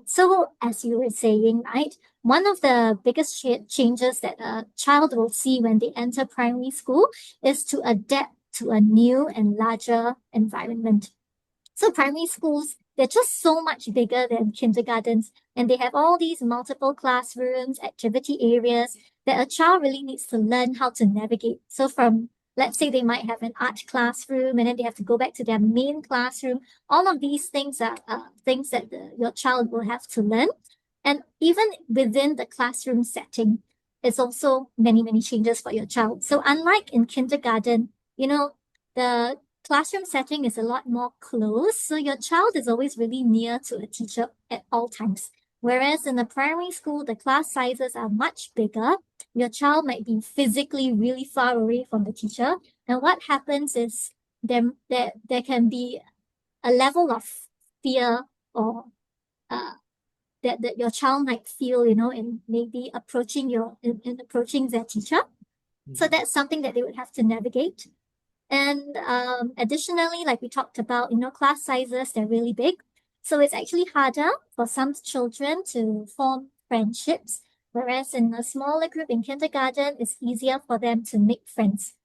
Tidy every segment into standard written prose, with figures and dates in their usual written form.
So, as you were saying, right, one of the biggest changes that a child will see when they enter primary school is to adapt to a new and larger environment. So primary schools, they're just so much bigger than kindergartens, and they have all these multiple classrooms, activity areas that a child really needs to learn how to navigate. So from, let's say they might have an art classroom and then they have to go back to their main classroom. All of these things are things that your child will have to learn. And even within the classroom setting, it's also many, many changes for your child. So unlike in kindergarten, the classroom setting is a lot more close, so your child is always really near to a teacher at all times. Whereas in the primary school, the class sizes are much bigger. Your child might be physically really far away from the teacher. And what happens is there can be a level of fear or uh, that your child might feel, in maybe in approaching their teacher. So that's something that they would have to navigate. And additionally, like we talked about, class sizes, they're really big. So it's actually harder for some children to form friendships, whereas in a smaller group in kindergarten, it's easier for them to make friends.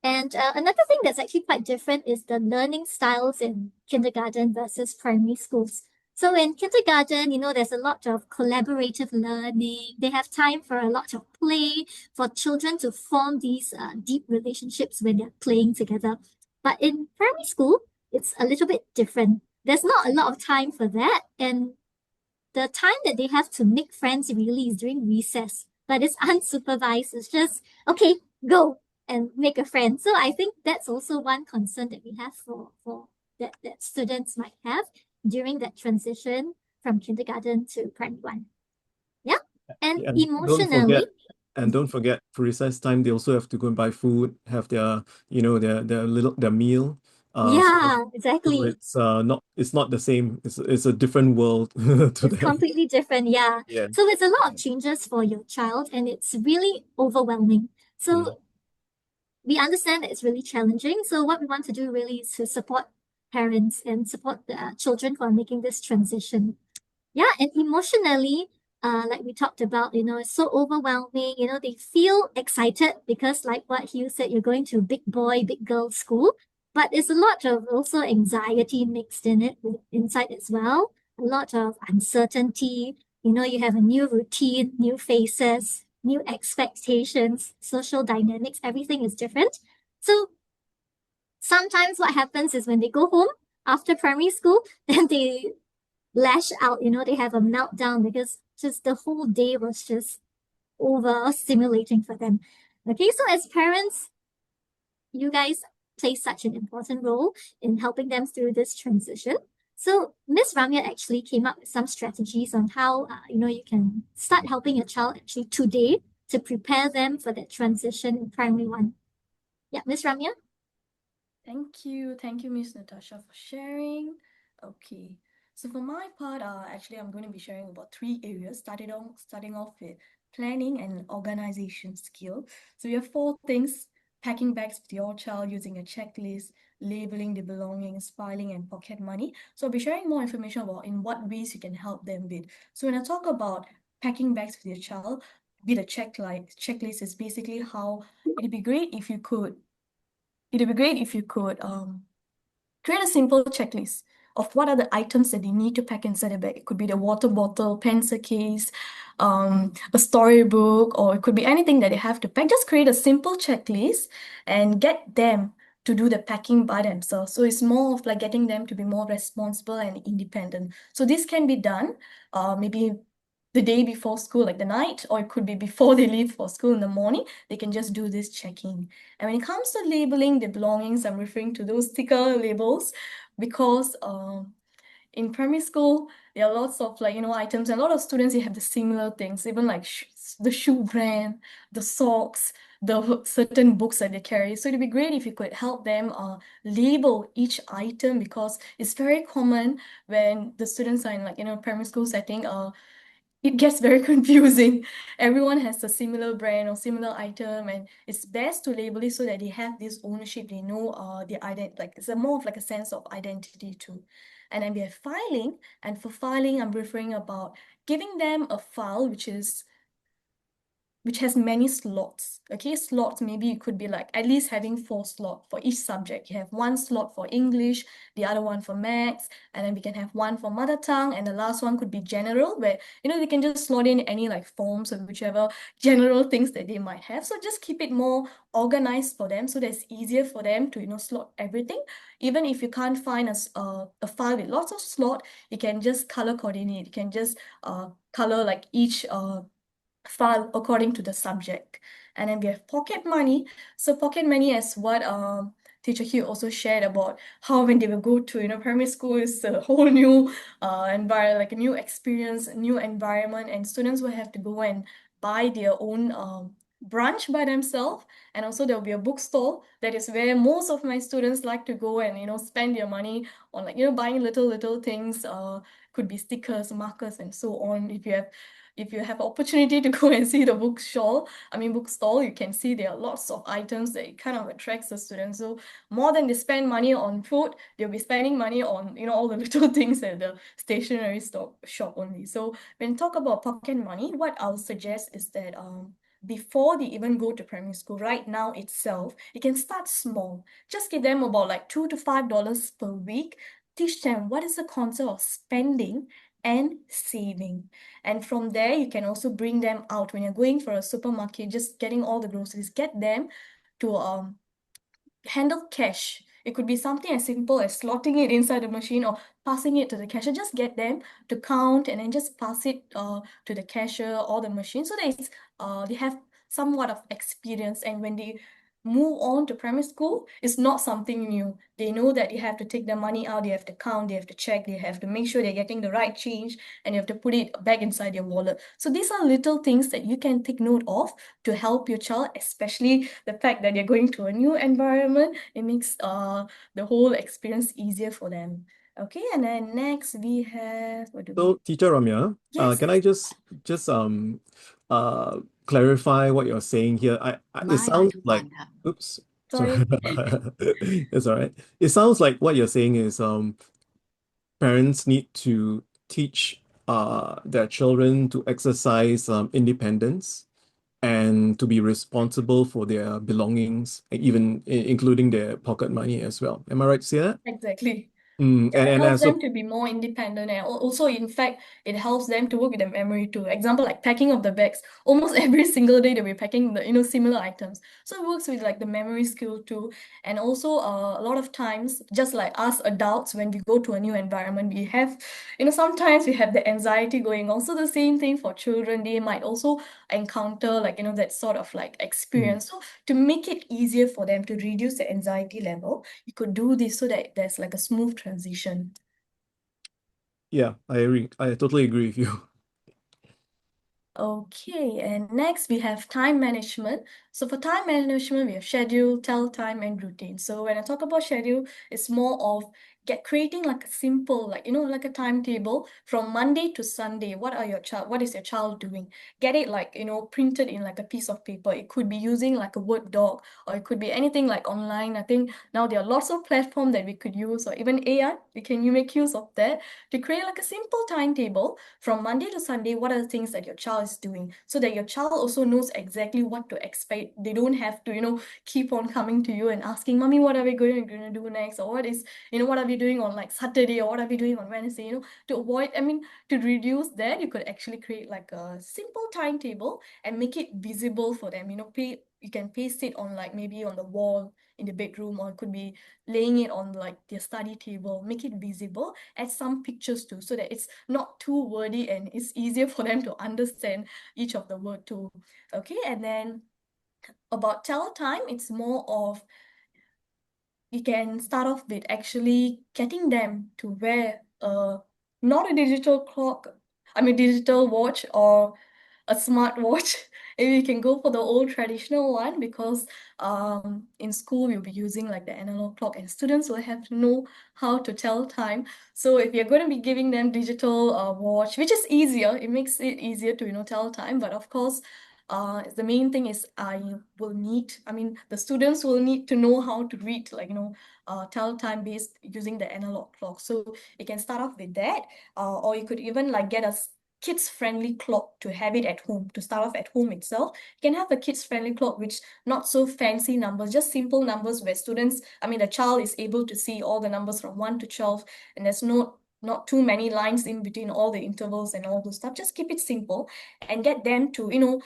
And another thing that's actually quite different is the learning styles in kindergarten versus primary schools. So in kindergarten, there's a lot of collaborative learning. They have time for a lot of play for children to form these deep relationships when they're playing together. But in primary school, it's a little bit different. There's not a lot of time for that. And the time that they have to make friends really is during recess, but it's unsupervised. It's just, okay, go and make a friend. So I think that's also one concern that we have for that students might have during that transition from kindergarten to primary one. Yeah. And Yeah, emotionally, don't forget, for recess time, they also have to go and buy food, have their meal. So yeah, exactly. it's not the same. It's a different world to It's them. completely different. Yeah. Yeah. So it's a lot of changes for your child and it's really overwhelming. Mm. So we understand that it's really challenging. So what we want to do really is to support parents and support the children who are making this transition. Yeah, and emotionally, like we talked about, it's so overwhelming. They feel excited because, like what Hugh said, you're going to big boy, big girl school, but there's a lot of also anxiety mixed in it inside as well. A lot of uncertainty. You have a new routine, new faces, new expectations, social dynamics. Everything is different. So sometimes what happens is when they go home after primary school, then they lash out, they have a meltdown because just the whole day was just overstimulating for them. Okay, so as parents, you guys play such an important role in helping them through this transition. So Miss Ramya actually came up with some strategies on how you can start helping your child actually today to prepare them for that transition in primary one. Yeah, Miss Ramya. Thank you, Miss Natasha, for sharing. Okay, so for my part, actually, I'm going to be sharing about 3 areas. Starting off with planning and organization skill. So we have 4 things: packing bags with your child using a checklist, labeling the belongings, filing, and pocket money. So I'll be sharing more information about in what ways you can help them with. So when I talk about packing bags with your child, with a checklist is basically how it'd be great if you could create a simple checklist of what are the items that they need to pack inside a bag. It could be the water bottle, pencil case, a storybook, or it could be anything that they have to pack. Just create a simple checklist and get them to do the packing by themselves. So it's more of like getting them to be more responsible and independent. So this can be done maybe the day before school, like the night, or it could be before they leave for school in the morning. They can just do this checking. And when it comes to labeling the belongings, I'm referring to those sticker labels because in primary school, there are lots of items, and a lot of students, they have the similar things, even like the shoe brand, the socks, the certain books that they carry. So it'd be great if you could help them label each item, because it's very common when the students are in primary school setting, it gets very confusing. Everyone has a similar brand or similar item, and it's best to label it so that they have this ownership. They know the identity, like it's more of like a sense of identity too. And then we have filing. And for filing, I'm referring about giving them a file which has many slots. Okay, slots, maybe it could be like at least having 4 slots for each subject. You have 1 slot for English, the other one for maths, and then we can have 1 for mother tongue, and the last one could be general, where they can just slot in any like forms or whichever general things that they might have. So just keep it more organized for them so that it's easier for them to slot everything. Even if you can't find a file with lots of slot, you can just color coordinate. You can just color like each file according to the subject. And then we have pocket money. So pocket money, as what Teacher Hugh also shared about how when they will go to primary school is a whole new environment, like a new experience, a new environment, and students will have to go and buy their own brunch by themselves. And also there will be a bookstore. That is where most of my students like to go and spend their money on like buying little things. Could be stickers, markers, and so on. If you have opportunity to go and see the bookstall, you can see there are lots of items that it kind of attracts the students. So more than they spend money on food, they'll be spending money on all the little things at the stationery shop only. So when you talk about pocket money, what I'll suggest is that before they even go to primary school, right now itself, you can start small. Just give them about like $2 to $5 per week. Teach them what is the concept of spending and saving. And from there, you can also bring them out when you're going for a supermarket, just getting all the groceries, get them to handle cash. It could be something as simple as slotting it inside the machine or passing it to the cashier. Just get them to count and then just pass it to the cashier or the machine so that they have somewhat of experience. And when they move on to primary school, it's not something new. They know that you have to take the money out, they have to count, they have to check, they have to make sure they're getting the right change, and you have to put it back inside your wallet. So these are little things that you can take note of to help your child, especially the fact that they're going to a new environment. It makes the whole experience easier for them. Okay, and then next we have, what do we? So, Teacher Ramya, Yes. can I just clarify what you're saying here? It sounds like, oops, sorry. Sorry. It's all right. It sounds like what you're saying is parents need to teach their children to exercise independence and to be responsible for their belongings, even including their pocket money as well. Am I right to say that? Exactly. Mm, Yeah, it and helps as a them to be more independent, and also, in fact, it helps them to work with their memory too. Example, like packing of the bags. Almost every single day they'll be packing the similar items. So it works with like the memory skill too. And also, a lot of times, just like us adults, when we go to a new environment, we have, sometimes we have the anxiety going on. So the same thing for children, they might also encounter like that sort of like experience. So to make it easier for them to reduce the anxiety level, you could do this so that there's like a smooth transition. Yeah, I agree. I totally agree with you. Okay, and next we have time management. So for time management, we have schedule, tell time, and routine. So when I talk about schedule, it's more of creating like a simple, like a timetable from Monday to Sunday. What is your child doing? Get it like, printed in like a piece of paper. It could be using like a Word doc, or it could be anything like online. I think now there are lots of platforms that we could use, or even AI, you make use of that to create like a simple timetable from Monday to Sunday. What are the things that your child is doing, so that your child also knows exactly what to expect? They don't have to keep on coming to you and asking, mommy, what are we going to do next, or what are we doing on like Saturday, or what are we doing on Wednesday? To reduce that, you could actually create like a simple timetable and make it visible for them. You can paste it on like maybe on the wall in the bedroom, or it could be laying it on like their study table. Make it visible, add some pictures too, so that it's not too wordy and it's easier for them to understand each of the word too. Okay, and then about tell time, it's more of, you can start off with actually getting them to wear not a digital clock, digital watch or a smart watch. Maybe you can go for the old traditional one, because in school we'll be using like the analog clock, and students will have to know how to tell time. So if you're going to be giving them digital watch, which is easier, it makes it easier to tell time, but of course The main thing is the students will need to know how to read, tell time based using the analog clock. So you can start off with that, or you could even like get a kids-friendly clock to have it at home, to start off at home itself. You can have a kids-friendly clock which not so fancy numbers, just simple numbers where the child is able to see all the numbers from 1 to 12, and there's not too many lines in between all the intervals and all those stuff. Just keep it simple and get them to,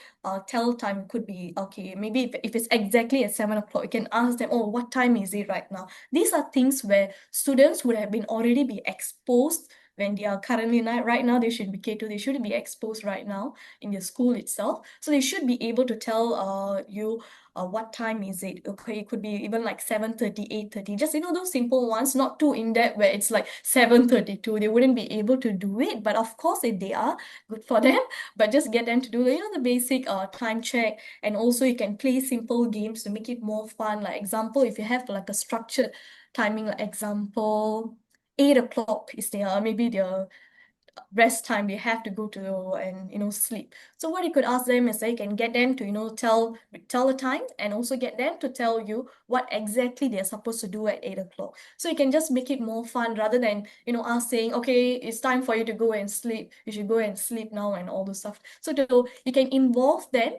tell time. Could be, okay, maybe if it's exactly at 7 o'clock, you can ask them, oh, what time is it right now? These are things where students would have been already be exposed when they are currently right now. They should be K2, they should be exposed right now in the school itself. So they should be able to tell you what time is it. Okay, it could be even like 7:30, 8:30, just those simple ones, not too in-depth where it's like 7:32. They wouldn't be able to do it, but of course if they are, good for them. But just get them to do the basic time check. And also you can play simple games to make it more fun. Like example, if you have like a structured timing, like example 8 o'clock is maybe their rest time, they have to go to and sleep. So what you could ask them is you can get them to tell the time, and also get them to tell you what exactly they're supposed to do at 8 o'clock. So you can just make it more fun rather than us saying, okay, it's time for you to go and sleep, you should go and sleep now, and all those stuff. So you can involve them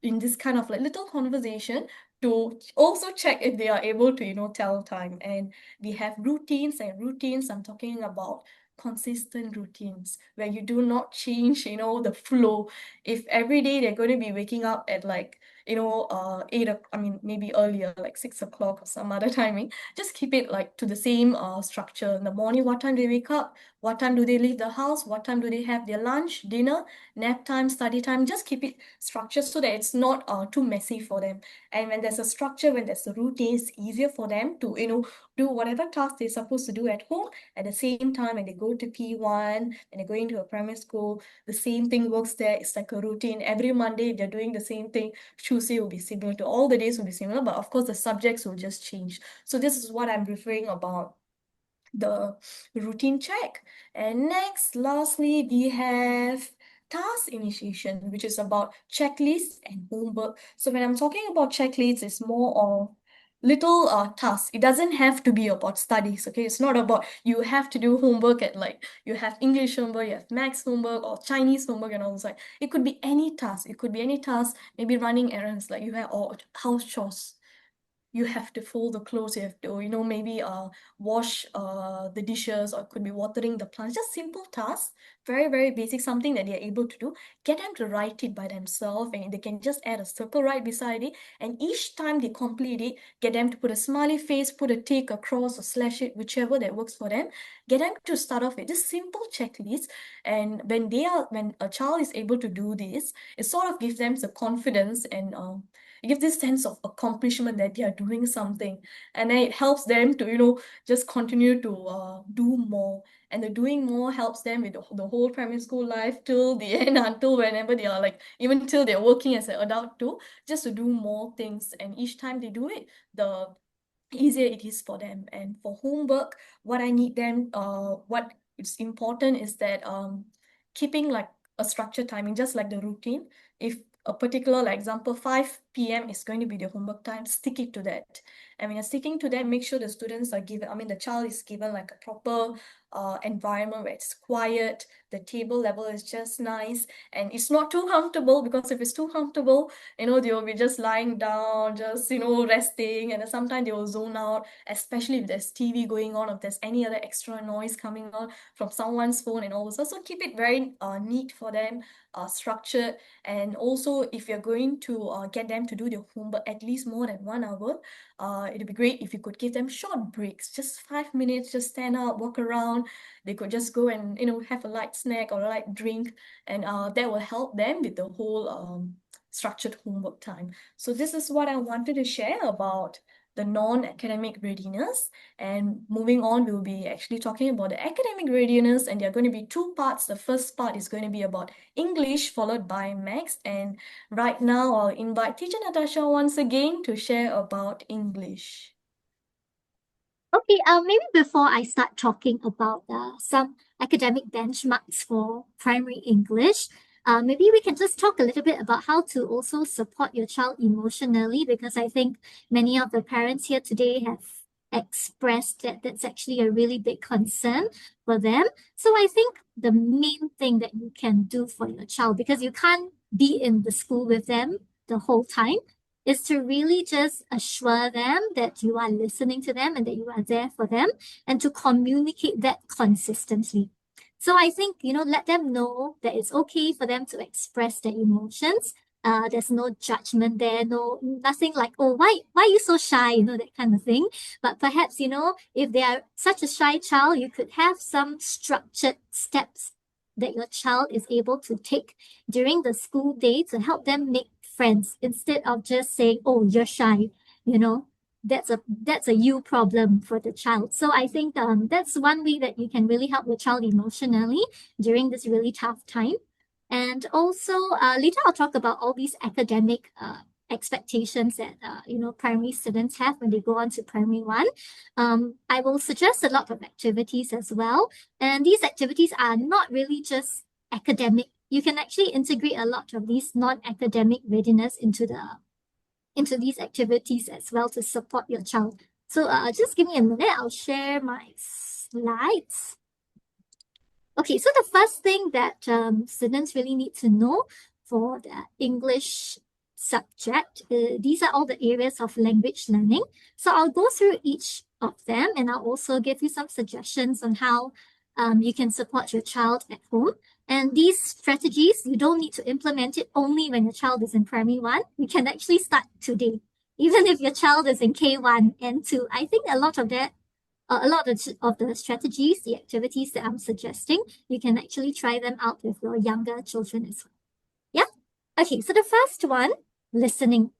in this kind of like little conversation to also check if they are able to tell time. And we have routines, and routines, I'm talking about consistent routines where you do not change the flow. If every day they're going to be waking up at like 8 maybe earlier, like 6 o'clock or some other timing, just keep it like to the same structure. In the morning, what time they wake up, what time do they leave the house, what time do they have their lunch, dinner, nap time, study time. Just keep it structured so that it's not too messy for them. And when there's a structure, when there's a routine, it's easier for them to do whatever task they're supposed to do at home. At the same time, when they go to P1 and they're going to a primary school, the same thing works there. It's like a routine. Every Monday they're doing the same thing. Tuesday will be similar, to all the days will be similar, but of course the subjects will just change. So this is what I'm referring about the routine check. And lastly, we have task initiation, which is about checklists and homework. So when I'm talking about checklists, it's more of little tasks. It doesn't have to be about studies, okay? It's not about you have to do homework at like, you have English homework, you have maths homework, or Chinese homework, and all those. Like, it could be any task. It could be any task, maybe running errands, like you have, or house chores. You have to fold the clothes, you have to, maybe wash the dishes, or it could be watering the plants. Just simple tasks, very, very basic, something that they're able to do. Get them to write it by themselves, and they can just add a circle right beside it. And each time they complete it, get them to put a smiley face, put a tick, a cross, or slash it, whichever that works for them. Get them to start off with just simple checklists. And when a child is able to do this, it sort of gives them the confidence, and it gives this sense of accomplishment that they are doing something. And then it helps them to just continue to do more. And the doing more helps them with the whole primary school life till the end, until whenever they are like, even till they're working as an adult too, just to do more things. And each time they do it, the easier it is for them. And for homework, what is important is that keeping like a structured timing, just like the routine. If a particular, like example, 5 p.m. is going to be the homework time, stick it to that. And when you're sticking to that, make sure the students are given, the child is given like a proper environment where it's quiet, the table level is just nice, and it's not too comfortable, because if it's too comfortable, they will be just lying down, just resting, and then sometimes they will zone out, especially if there's TV going on, or if there's any other extra noise coming on from someone's phone and all this. So keep it very neat for them, structured. And also, if you're going to get them to do their homework at least more than 1 hour, it'd be great if you could give them short breaks, just 5 minutes, just stand up, walk around. They could just go and have a light snack or a light drink, and that will help them with the whole structured homework time. So this is what I wanted to share about the non-academic readiness. And moving on, we'll be actually talking about the academic readiness, and there are going to be 2 parts. The first part is going to be about English, followed by Maths. And right now, I'll invite teacher Natasha once again to share about English. Okay, maybe before I start talking about some academic benchmarks for primary English, maybe we can just talk a little bit about how to also support your child emotionally, because I think many of the parents here today have expressed that that's actually a really big concern for them. So I think the main thing that you can do for your child, because you can't be in the school with them the whole time, is to really just assure them that you are listening to them and that you are there for them, and to communicate that consistently. So I think, let them know that it's okay for them to express their emotions. There's no judgment there, nothing like, oh, why are you so shy? That kind of thing. But perhaps, if they are such a shy child, you could have some structured steps that your child is able to take during the school day to help them make friends, instead of just saying, oh, you're shy, that's a you problem for the child. So I think that's one way that you can really help your child emotionally during this really tough time. And also later I'll talk about all these academic expectations that primary students have when they go on to primary one. I will suggest a lot of activities as well, and these activities are not really just academic. You can actually integrate a lot of these non-academic readiness into these activities as well to support your child. So just give me a minute, I'll share my slides. Okay, so the first thing that students really need to know for the English subject, these are all the areas of language learning. So I'll go through each of them, and I'll also give you some suggestions on how you can support your child at home. And these strategies, you don't need to implement it only when your child is in primary one. You can actually start today, even if your child is in K1 and 2. I think a lot of the strategies, the activities that I'm suggesting, you can actually try them out with your younger children as well. Yeah? Okay, so the first one, listening.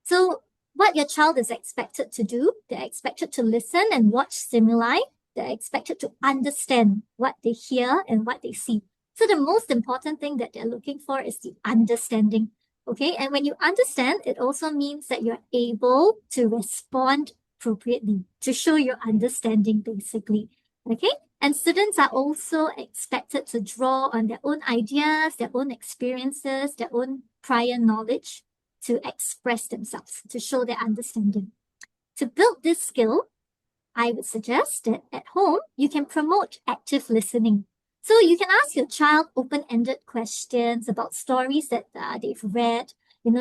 So what your child is expected to do, they're expected to listen and watch stimuli. They're expected to understand what they hear and what they see. So the most important thing that they're looking for is the understanding. Okay, and when you understand, it also means that you're able to respond appropriately, to show your understanding, basically. Okay, and students are also expected to draw on their own ideas, their own experiences, their own prior knowledge to express themselves, to show their understanding. To build this skill, I would suggest that at home, you can promote active listening. So you can ask your child open-ended questions about stories that they've read,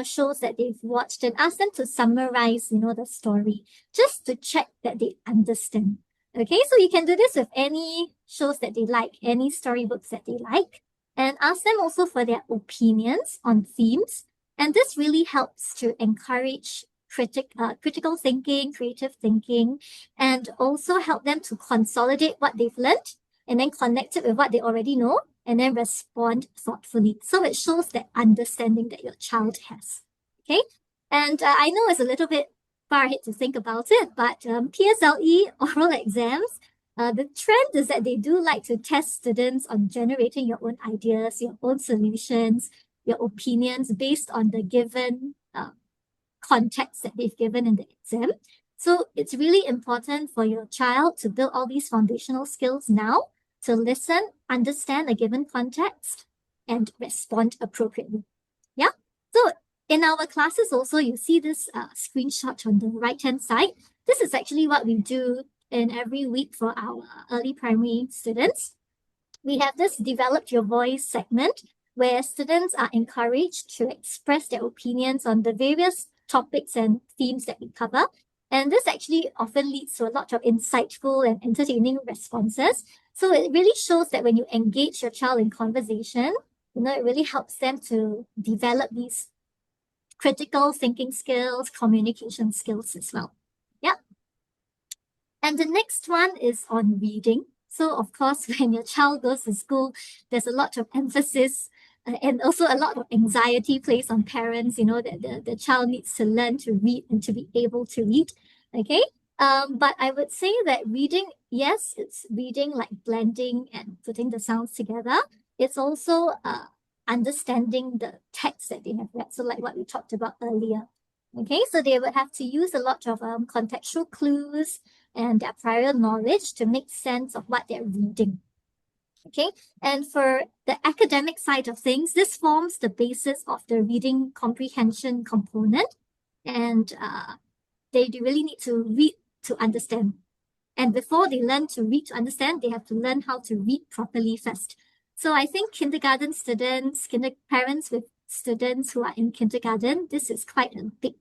shows that they've watched, and ask them to summarize, the story, just to check that they understand. Okay, so you can do this with any shows that they like, any storybooks that they like, and ask them also for their opinions on themes. And this really helps to encourage critical thinking, creative thinking, and also help them to consolidate what they've learned and then connect it with what they already know, and then respond thoughtfully. So it shows that understanding that your child has. Okay, and I know it's a little bit far ahead to think about it, but PSLE oral exams, the trend is that they do like to test students on generating your own ideas, your own solutions, your opinions based on the given context that they've given in the exam. So it's really important for your child to build all these foundational skills now, to listen, understand a given context, and respond appropriately. Yeah. So in our classes also, you see this screenshot on the right-hand side. This is actually what we do in every week for our early primary students. We have this Develop Your Voice segment where students are encouraged to express their opinions on the various topics and themes that we cover. And this actually often leads to a lot of insightful and entertaining responses. So it really shows that when you engage your child in conversation, it really helps them to develop these critical thinking skills, communication skills as well. Yeah. And the next one is on reading. So of course, when your child goes to school, there's a lot of emphasis and also a lot of anxiety placed on parents, that the child needs to learn to read and to be able to read. Okay. But I would say that reading, yes, it's reading like blending and putting the sounds together. It's also understanding the text that they have read. So like what we talked about earlier. Okay, so they would have to use a lot of contextual clues and their prior knowledge to make sense of what they're reading. Okay, and for the academic side of things, this forms the basis of the reading comprehension component, and they really need to read to understand. And before they learn to read to understand, they have to learn how to read properly first. So I think kindergarten students, parents with students who are in kindergarten, this is quite a big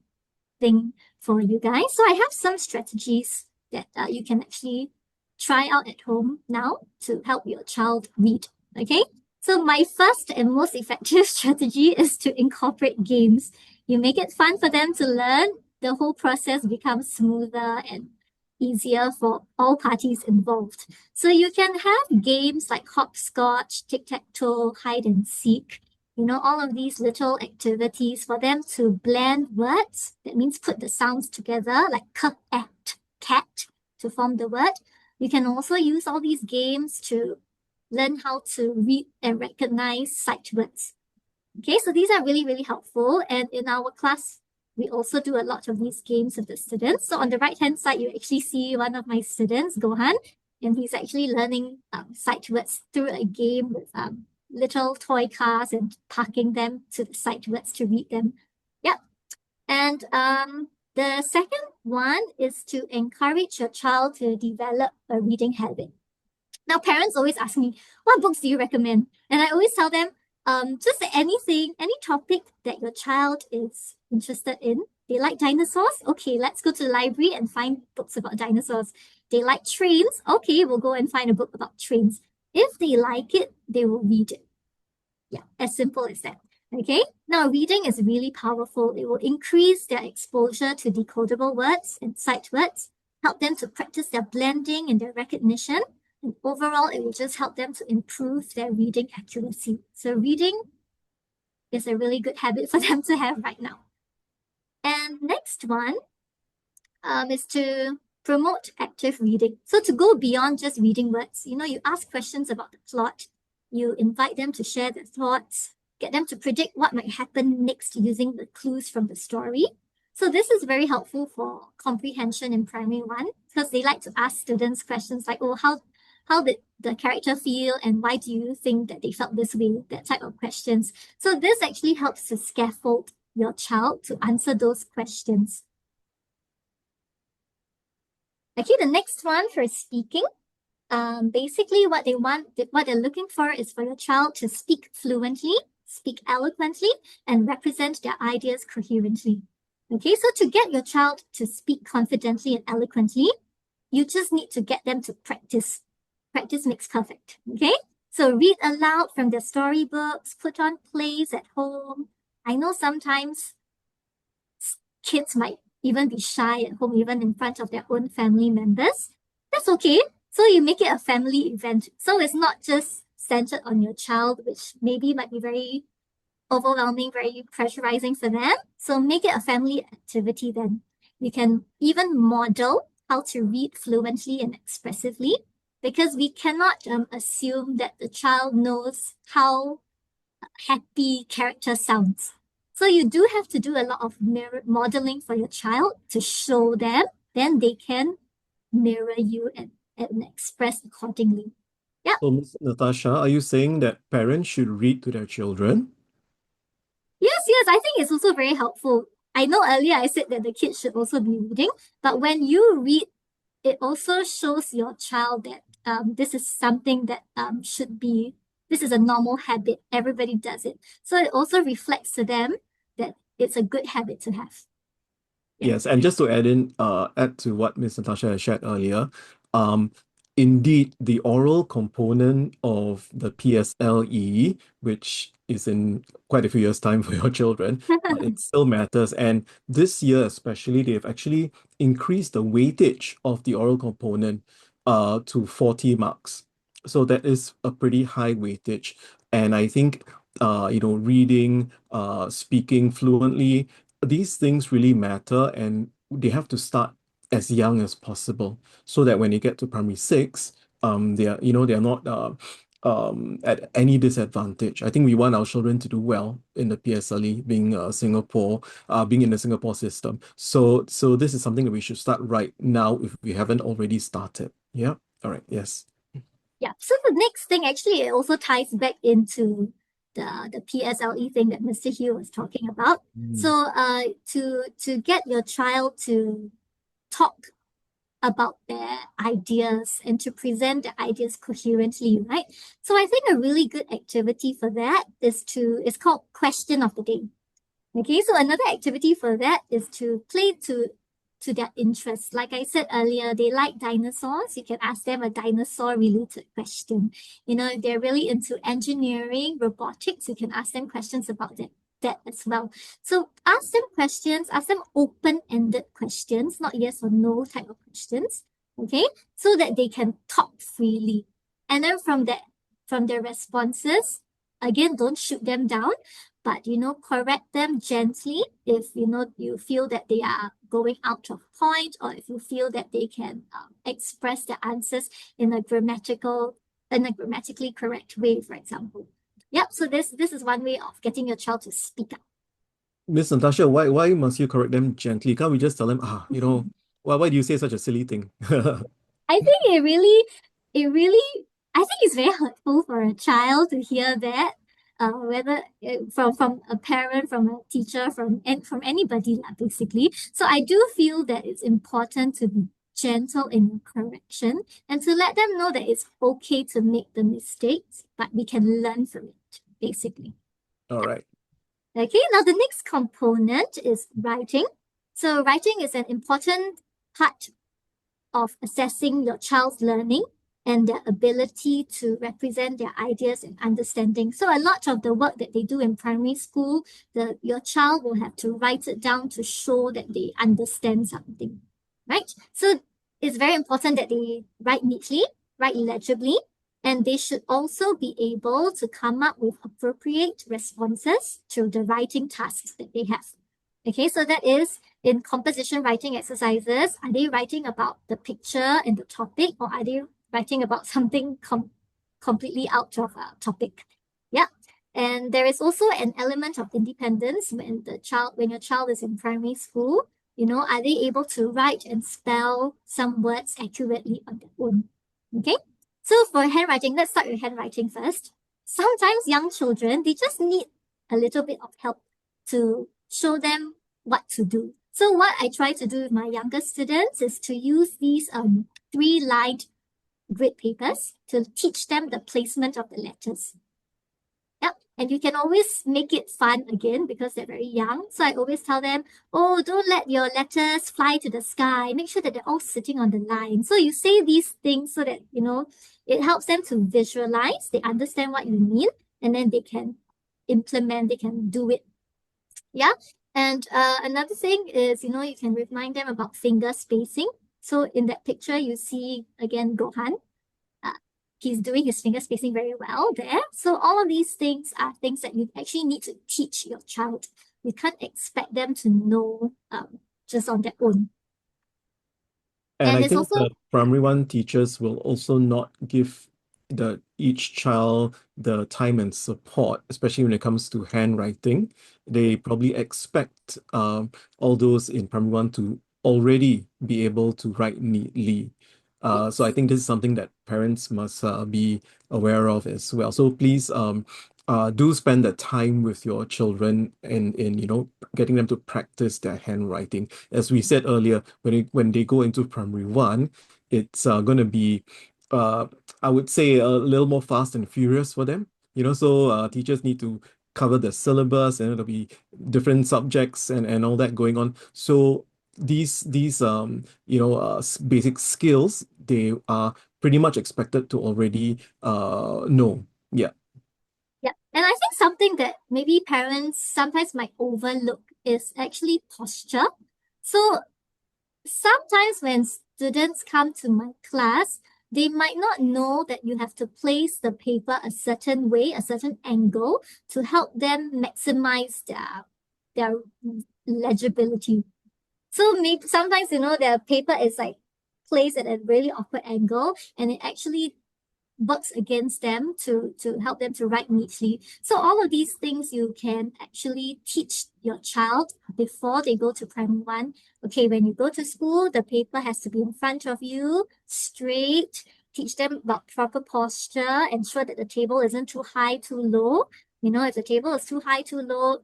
thing for you guys. So I have some strategies that you can actually try out at home now to help your child read. Okay. So my first and most effective strategy is to incorporate games. You make it fun for them to learn, the whole process becomes smoother and easier for all parties involved. So you can have games like hopscotch, tic-tac-toe, hide and seek, all of these little activities for them to blend words. That means put the sounds together, like cat, to form the word. You can also use all these games to learn how to read and recognize sight words. Okay, so these are really, really helpful. And in our class, we also do a lot of these games with the students. So on the right-hand side, you actually see one of my students, Gohan, and he's actually learning sight words through a game with little toy cars and parking them to the sight words to read them. Yep. And the second one is to encourage your child to develop a reading habit. Now, parents always ask me, what books do you recommend? And I always tell them, just anything, any topic that your child is interested in. They like dinosaurs? Okay, let's go to the library and find books about dinosaurs. They like trains? Okay, we'll go and find a book about trains. If they like it, they will read it. Yeah, as simple as that. Okay, now reading is really powerful. It will increase their exposure to decodable words and sight words, help them to practice their blending and their recognition. And overall, it will just help them to improve their reading accuracy. So reading is a really good habit for them to have right now. And next one is to promote active reading. So to go beyond just reading words, you ask questions about the plot, you invite them to share their thoughts, get them to predict what might happen next using the clues from the story. So this is very helpful for comprehension in primary one because they like to ask students questions like, oh, how did the character feel and why do you think that they felt this way? That type of questions. So this actually helps to scaffold your child to answer those questions. Okay, the next one for speaking. Basically what they're looking for is for your child to speak fluently, speak eloquently, and represent their ideas coherently. Okay, so to get your child to speak confidently and eloquently, you just need to get them to practice. Practice makes perfect. Okay, so read aloud from their storybooks, put on plays at home. I know sometimes kids might even be shy at home, even in front of their own family members. That's okay. So you make it a family event. So it's not just centered on your child, which maybe might be very overwhelming, very pressurizing for them. So make it a family activity then. You can even model how to read fluently and expressively because we cannot assume that the child knows how happy character sounds. So you do have to do a lot of modeling for your child to show them, then they can mirror you and express accordingly. Yeah. So, Ms. Natasha, are you saying that parents should read to their children? Yes, I think it's also very helpful. I know earlier I said that the kids should also be reading, but when you read, it also shows your child that this is something that this is a normal habit. Everybody does it. So it also reflects to them that it's a good habit to have. Yeah. Yes, and just to add to what Ms. Natasha has shared earlier, um, indeed, the oral component of the PSLE, which is in quite a few years' time for your children, it still matters. And this year, especially, they've actually increased the weightage of the oral component to 40 marks. So that is a pretty high weightage. And I think, reading, speaking fluently, these things really matter and they have to start as young as possible so that when they get to primary six, they're not at any disadvantage. I think we want our children to do well in the PSLE, being being in the Singapore system. So this is something that we should start right now if we haven't already started. Yeah. All right. Yes. Yeah. So the next thing, actually, it also ties back into the PSLE thing that Mr. Hugh was talking about. So to get your child to talk about their ideas and to present their ideas coherently, right? So I think a really good activity for that is called Question of the Day. Okay, so another activity for that is to play to their interests. Like I said earlier, they like dinosaurs. You can ask them a dinosaur related question. You know, if they're really into engineering, robotics, you can ask them questions about that as well. So ask them questions, ask them open-ended questions, not yes or no type of questions. Okay, so that they can talk freely. And then from their responses, again, don't shoot them down, but correct them gently if you feel that they are going out of point, or if you feel that they can express the answers in a grammatically correct way, for example. Yep, so this is one way of getting your child to speak up. Miss Natasha, why must you correct them gently? Can't we just tell them, why do you say such a silly thing? I think it really, I think it's very hurtful for a child to hear that, whether from a parent, from a teacher, from anybody, basically. So I do feel that it's important to be gentle in your correction and to let them know that it's okay to make the mistakes, but we can learn from it, basically. All right. Okay, now the next component is writing. So writing is an important part of assessing your child's learning and their ability to represent their ideas and understanding. So a lot of the work that they do in primary school, your child will have to write it down to show that they understand something, right? So it's very important that they write neatly, write legibly, and they should also be able to come up with appropriate responses to the writing tasks that they have. Okay, so that is in composition writing exercises. Are they writing about the picture and the topic, or are they writing about something completely out of a topic? Yeah. And there is also an element of independence when your child is in primary school. Are they able to write and spell some words accurately on their own? Okay. So for handwriting, let's start with handwriting first. Sometimes young children, they just need a little bit of help to show them what to do. So what I try to do with my younger students is to use these 3-lined grid papers to teach them the placement of the letters. Yep. And you can always make it fun again because they're very young. So I always tell them, oh, don't let your letters fly to the sky. Make sure that they're all sitting on the line. So you say these things so that, it helps them to visualize, they understand what you mean, and then they can implement, they can do it. Yeah. And another thing is, you can remind them about finger spacing. So in that picture, you see, again, Gohan. He's doing his finger spacing very well there. So all of these things are things that you actually need to teach your child. You can't expect them to know just on their own. And I it's think also the primary one teachers will also not give each child the time and support, especially when it comes to handwriting. They probably expect all those in primary one to already be able to write neatly. So I think this is something that parents must be aware of as well. So please do spend the time with your children in getting them to practice their handwriting. As we said earlier, when they go into primary one, it's going to be I would say a little more fast and furious for them. So teachers need to cover the syllabus, and it'll be different subjects and all that going on. So these basic skills, they are pretty much expected to already know. Yeah. Yeah. And I think something that maybe parents sometimes might overlook is actually posture. So sometimes when students come to my class, they might not know that you have to place the paper a certain way, a certain angle, to help them maximize their legibility. So maybe sometimes, their paper is like placed at a really awkward angle, and it actually works against them to help them to write neatly. So all of these things you can actually teach your child before they go to primary one. Okay, when you go to school, the paper has to be in front of you, straight, teach them about proper posture, ensure that the table isn't too high, too low. You know, if the table is too high, too low,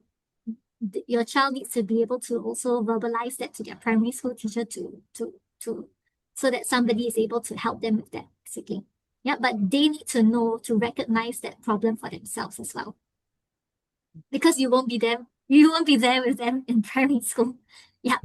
your child needs to be able to also verbalize that to their primary school teacher so that somebody is able to help them with that, basically. Yeah, but they need to know to recognize that problem for themselves as well. Because you won't be there with them in primary school. Yeah.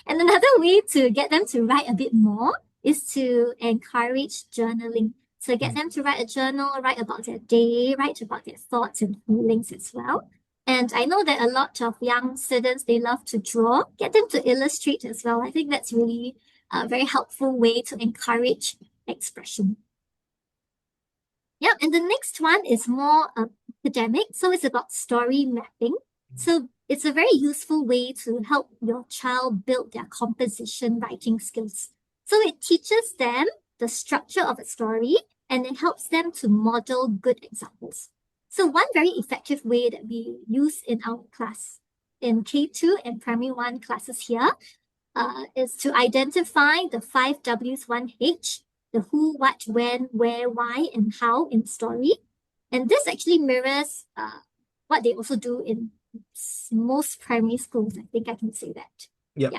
And another way to get them to write a bit more is to encourage journaling. So get them to write a journal, write about their day, write about their thoughts and feelings as well. And I know that a lot of young students, they love to draw. Get them to illustrate as well. I think that's really a very helpful way to encourage expression. Yep, and the next one is more academic. So it's about story mapping. So it's a very useful way to help your child build their composition writing skills. So it teaches them the structure of a story and it helps them to model good examples. So one very effective way that we use in our class in K2 and primary 1 classes here is to identify the 5 W's, 1 H, the who, what, when, where, why, and how in story. And this actually mirrors what they also do in most primary schools. I think I can say that. Yep.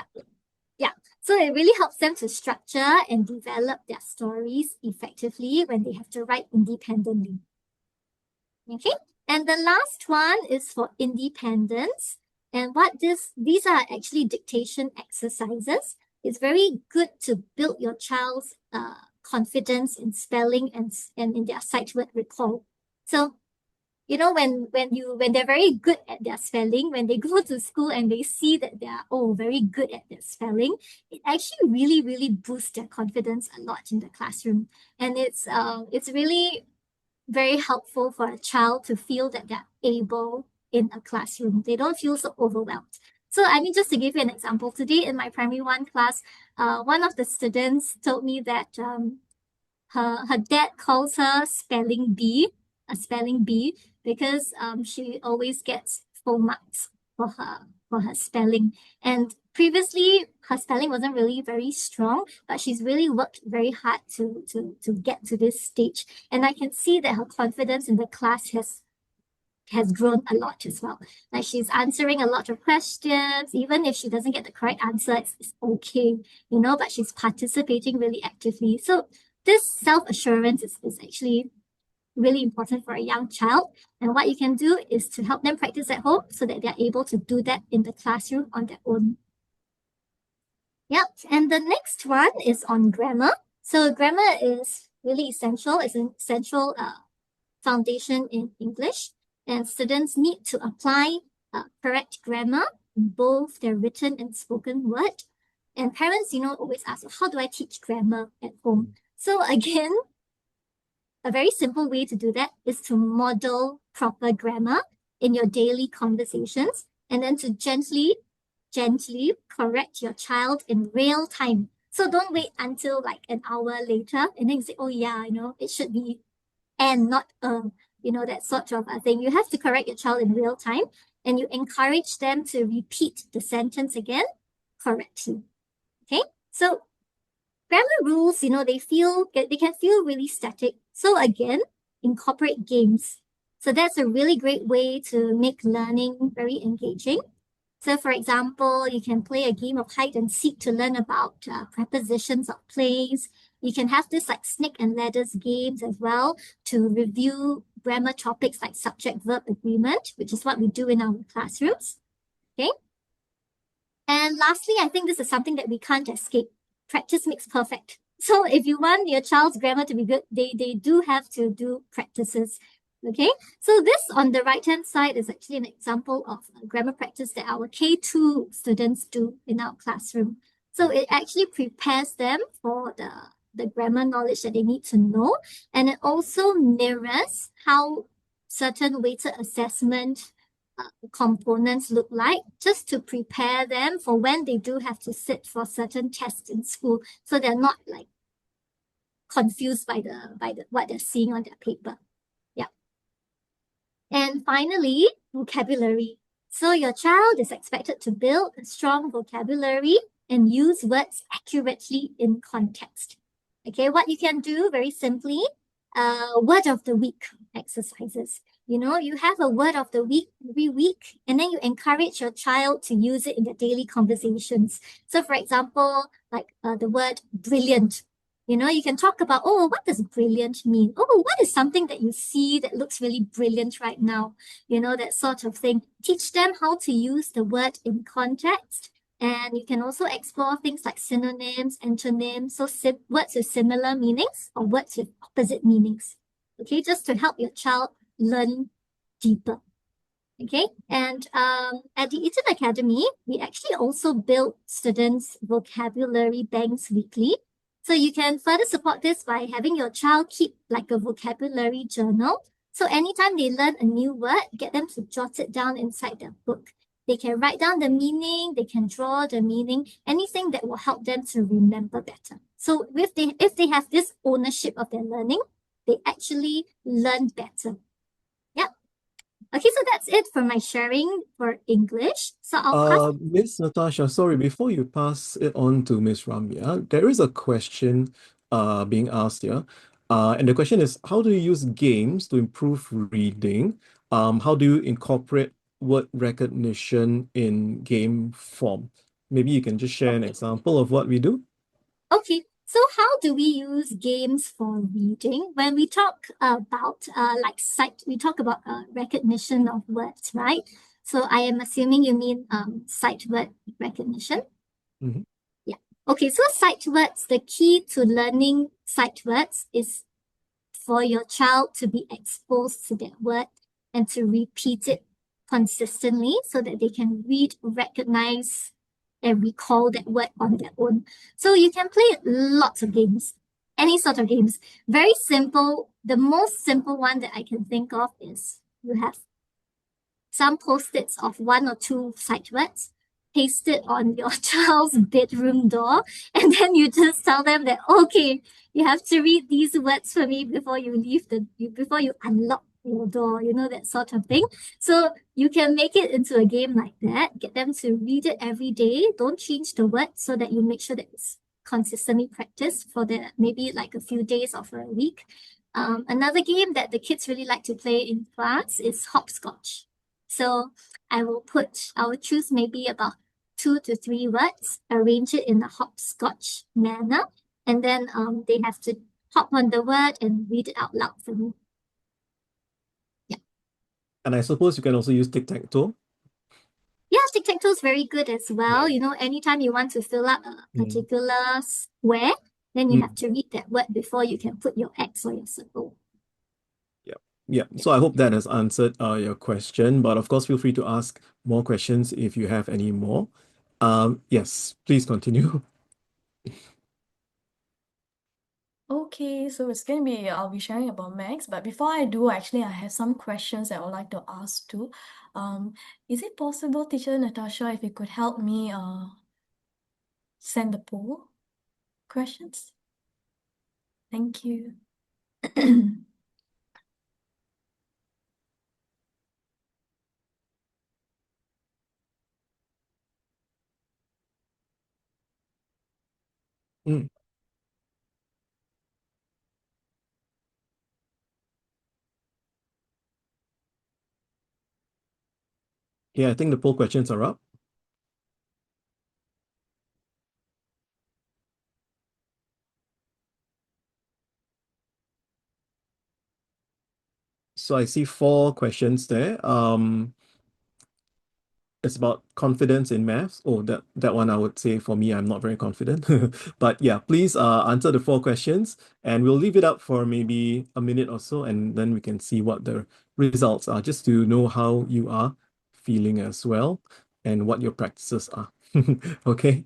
Yeah. So it really helps them to structure and develop their stories effectively when they have to write independently. Okay. And the last one is for independence. And these are actually dictation exercises. It's very good to build your child's confidence in spelling and in their sight word recall. So, you know, when they're very good at their spelling, when they go to school and they see that they are very good at their spelling, it actually really, really boosts their confidence a lot in the classroom. And it's really very helpful for a child to feel that they're able in a classroom. They don't feel so overwhelmed. So, I mean, just to give you an example, today in my primary 1 class, one of the students told me that her dad calls her a spelling bee, because she always gets full marks for her spelling. And previously, her spelling wasn't really very strong, but she's really worked very hard to get to this stage. And I can see that her confidence in the class has grown a lot as well. Like she's answering a lot of questions. Even if she doesn't get the correct answer, it's okay, you know, but she's participating really actively. So this self-assurance is actually really important for a young child. And what you can do is to help them practice at home so that they're able to do that in the classroom on their own. Yep. And the next one is on grammar. So grammar is really essential. It's an essential foundation in English. And students need to apply correct grammar in both their written and spoken word. And parents, you know, always ask, how do I teach grammar at home? So again, a very simple way to do that is to model proper grammar in your daily conversations and then to gently correct your child in real time. So don't wait until like an hour later and then you say, oh yeah, you know, it should be and not you know, that sort of a thing. You have to correct your child in real time and you encourage them to repeat the sentence again correctly. Okay, so grammar rules, you know, they can feel really static. So again, incorporate games. So that's a really great way to make learning very engaging. So for example, you can play a game of hide and seek to learn about prepositions of place. You can have this like snake and ladders games as well to review grammar topics like subject-verb agreement, which is what we do in our classrooms. Okay. And lastly, I think this is something that we can't escape. Practice makes perfect. So if you want your child's grammar to be good, they do have to do practices. Okay, so this on the right-hand side is actually an example of a grammar practice that our K2 students do in our classroom. So it actually prepares them for the grammar knowledge that they need to know. And it also mirrors how certain weighted assessment components look like, just to prepare them for when they do have to sit for certain tests in school, so they're not like confused by the what they're seeing on their paper. Yeah. And finally, vocabulary. So your child is expected to build a strong vocabulary and use words accurately in context. Okay, what you can do very simply, word of the week exercises. You have a word of the week every week, and then you encourage your child to use it in their daily conversations. So, for example, like the word brilliant. You can talk about, oh, what does brilliant mean? Oh, what is something that you see that looks really brilliant right now? That sort of thing. Teach them how to use the word in context. And you can also explore things like synonyms, antonyms, so words with similar meanings or words with opposite meanings. Okay, just to help your child learn deeper. Okay, and at the Eton Academy, we actually also build students' vocabulary banks weekly. So you can further support this by having your child keep like a vocabulary journal. So anytime they learn a new word, get them to jot it down inside their book. They can write down the meaning, they can draw the meaning, anything that will help them to remember better. So if they have this ownership of their learning, they actually learn better. Yeah. Okay, so that's it for my sharing for English. So I'll pass. Miss Natasha, sorry, before you pass it on to Miss Ramya, there is a question being asked here. And the question is, how do you use games to improve reading? How do you incorporate word recognition in game form? Maybe you can just share an example of what we do. Okay, so how do we use games for reading? When we talk about like sight, we talk about recognition of words, right? So I am assuming you mean sight word recognition. Mhm. Yeah. Okay, so sight words, the key to learning sight words is for your child to be exposed to that word and to repeat it consistently so that they can read, recognize, and recall that word on their own. So you can play lots of games, any sort of games. Very simple. The most simple one that I can think of is you have some post-its of one or two sight words, paste it on your child's bedroom door, and then you just tell them that, okay, you have to read these words for me before you before you unlock your door, that sort of thing. So you can make it into a game like that, get them to read it every day. Don't change the words so that you make sure that it's consistently practiced for the maybe like a few days or for a week. Another game that the kids really like to play in class is hopscotch. So I will choose maybe about 2 to 3 words, arrange it in a hopscotch manner, and then they have to hop on the word and read it out loud for me. Yeah. And I suppose you can also use tic-tac-toe. Yeah, tic-tac-toe is very good as well. Yeah. Anytime you want to fill up a Mm. particular square, then you Mm. have to read that word before you can put your X or your circle. Yeah. Yeah. So I hope that has answered your question, but of course, feel free to ask more questions if you have any more. Yes, please continue. Okay, so it's gonna be I'll be sharing about Max, but before I do, actually I have some questions that I would like to ask too. Is it possible, Teacher Natasha, if you could help me send the poll questions? Thank you. Mm. Yeah, I think the poll questions are up. So I see 4 questions there. It's about confidence in maths. Oh, that one I would say for me, I'm not very confident. But yeah, please answer the 4 questions, and we'll leave it up for maybe a minute or so, and then we can see what the results are, just to know how you are feeling as well and what your practices are. Okay.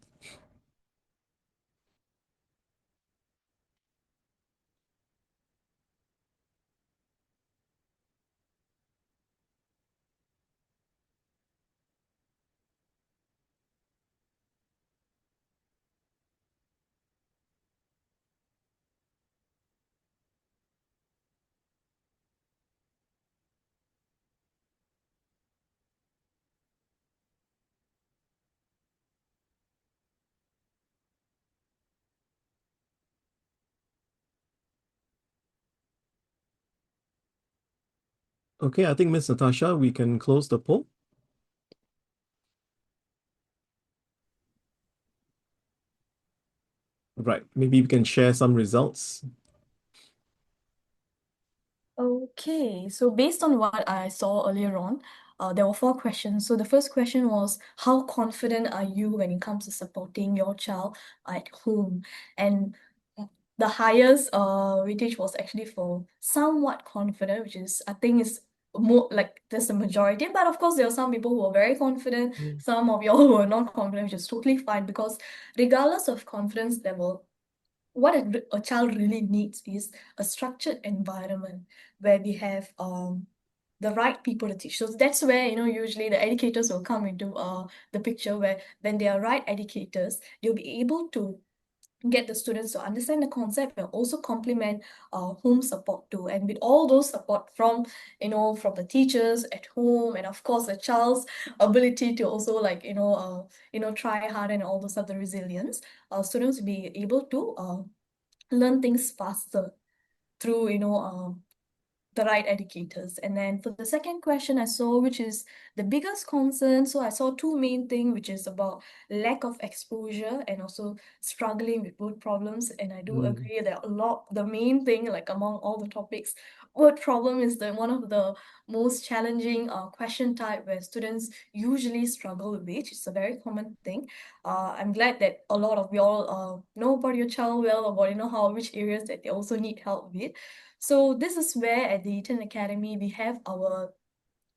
Okay, I think Miss Natasha, we can close the poll. Right, maybe we can share some results. Okay, so based on what I saw earlier on, there were 4 questions. So the first question was, how confident are you when it comes to supporting your child at home? And the highest weightage was actually for somewhat confident, which is, I think, is more like there's the majority. But of course, there are some people who are very confident, some of y'all who are not confident, which is totally fine, because regardless of confidence level, what a child really needs is a structured environment where we have the right people to teach. So that's where, usually the educators will come into the picture, where when they are right educators, you'll be able to get the students to understand the concept and also complement home support too. And with all those support from, from the teachers at home, and of course the child's ability to also like, try hard and all those other resilience, students will be able to learn things faster through, the right educators. And then for the second question I saw, which is the biggest concern, so I saw 2 main things, which is about lack of exposure and also struggling with word problems. And I do agree that the main thing, like among all the topics, word problem is one of the most challenging question type where students usually struggle with. It's a very common thing. I'm glad that a lot of y'all know about your child well, about which areas that they also need help with. So this is where at the Eton Academy we have our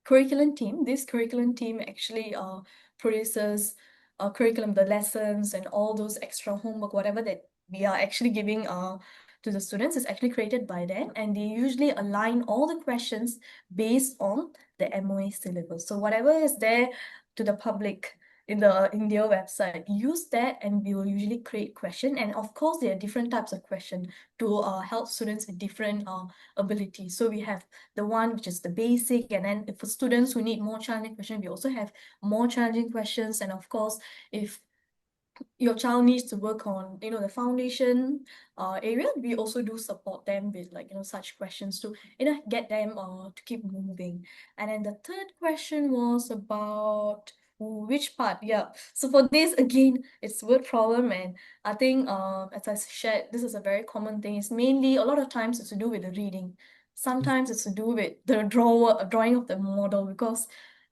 curriculum team. This curriculum team actually produces a curriculum, the lessons and all those extra homework, whatever that we are actually giving to the students is actually created by them, and they usually align all the questions based on the MOE syllabus. So whatever is there to the public in their website, use that, and we will usually create question. And of course, there are different types of question to help students with different abilities. So we have the one which is the basic, and then for students who need more challenging questions, we also have more challenging questions. And of course, if your child needs to work on, the foundation area, we also do support them with like, such questions to, get them to keep moving. And then the third question was about which part. Yeah, so for this again, it's word problem, and I think as I shared, this is a very common thing. It's mainly, a lot of times it's to do with the reading. Sometimes it's to do with the drawing of the model, because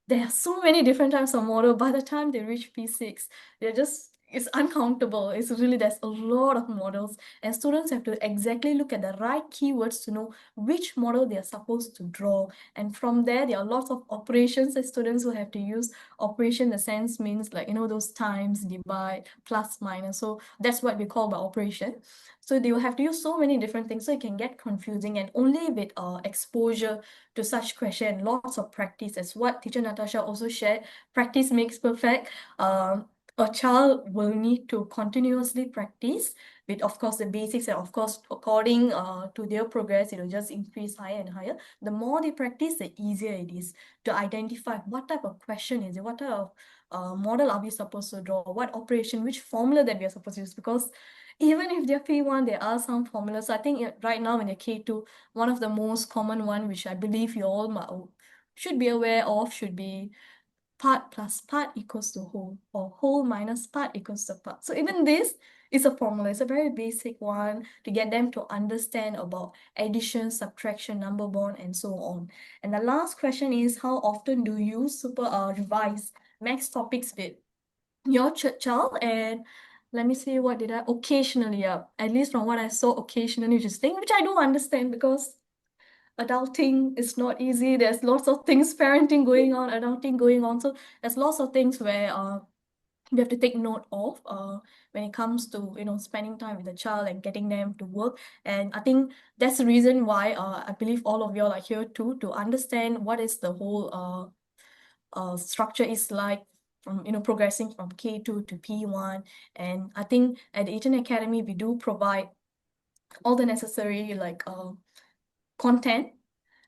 there are so many different types of model. By the time they reach P6, it's uncountable. There's a lot of models, and students have to exactly look at the right keywords to know which model they are supposed to draw. And from there are lots of operations that students will have to use. Operation in the sense means like, those times, divide, plus, minus. So that's what we call by operation. So they will have to use so many different things, so it can get confusing. And only with exposure to such question, lots of practice, as what teacher Natasha also shared, practice makes perfect. A child will need to continuously practice with, of course, the basics, and of course, according to their progress, it will just increase higher and higher. The more they practice, the easier it is to identify what type of question is it, what type of model are we supposed to draw, what operation, which formula that we are supposed to use. Because even if they're P1, there are some formulas. So I think right now in the K2, one of the most common one, which I believe you all should be aware of, should be part plus part equals to whole, or whole minus part equals to part. So even this is a formula. It's a very basic one to get them to understand about addition, subtraction, number bond, and so on. And the last question is, how often do you revise max topics with your child? And let me see, what did I occasionally, at least from what I saw, occasionally, which I do understand, because adulting is not easy. There's lots of things, parenting going on, adulting going on. So there's lots of things where we have to take note of when it comes to, spending time with the child and getting them to work. And I think that's the reason why I believe all of you are here too, to understand what is the whole structure is like, from, progressing from K2 to P1. And I think at the Eton Academy, we do provide all the necessary like content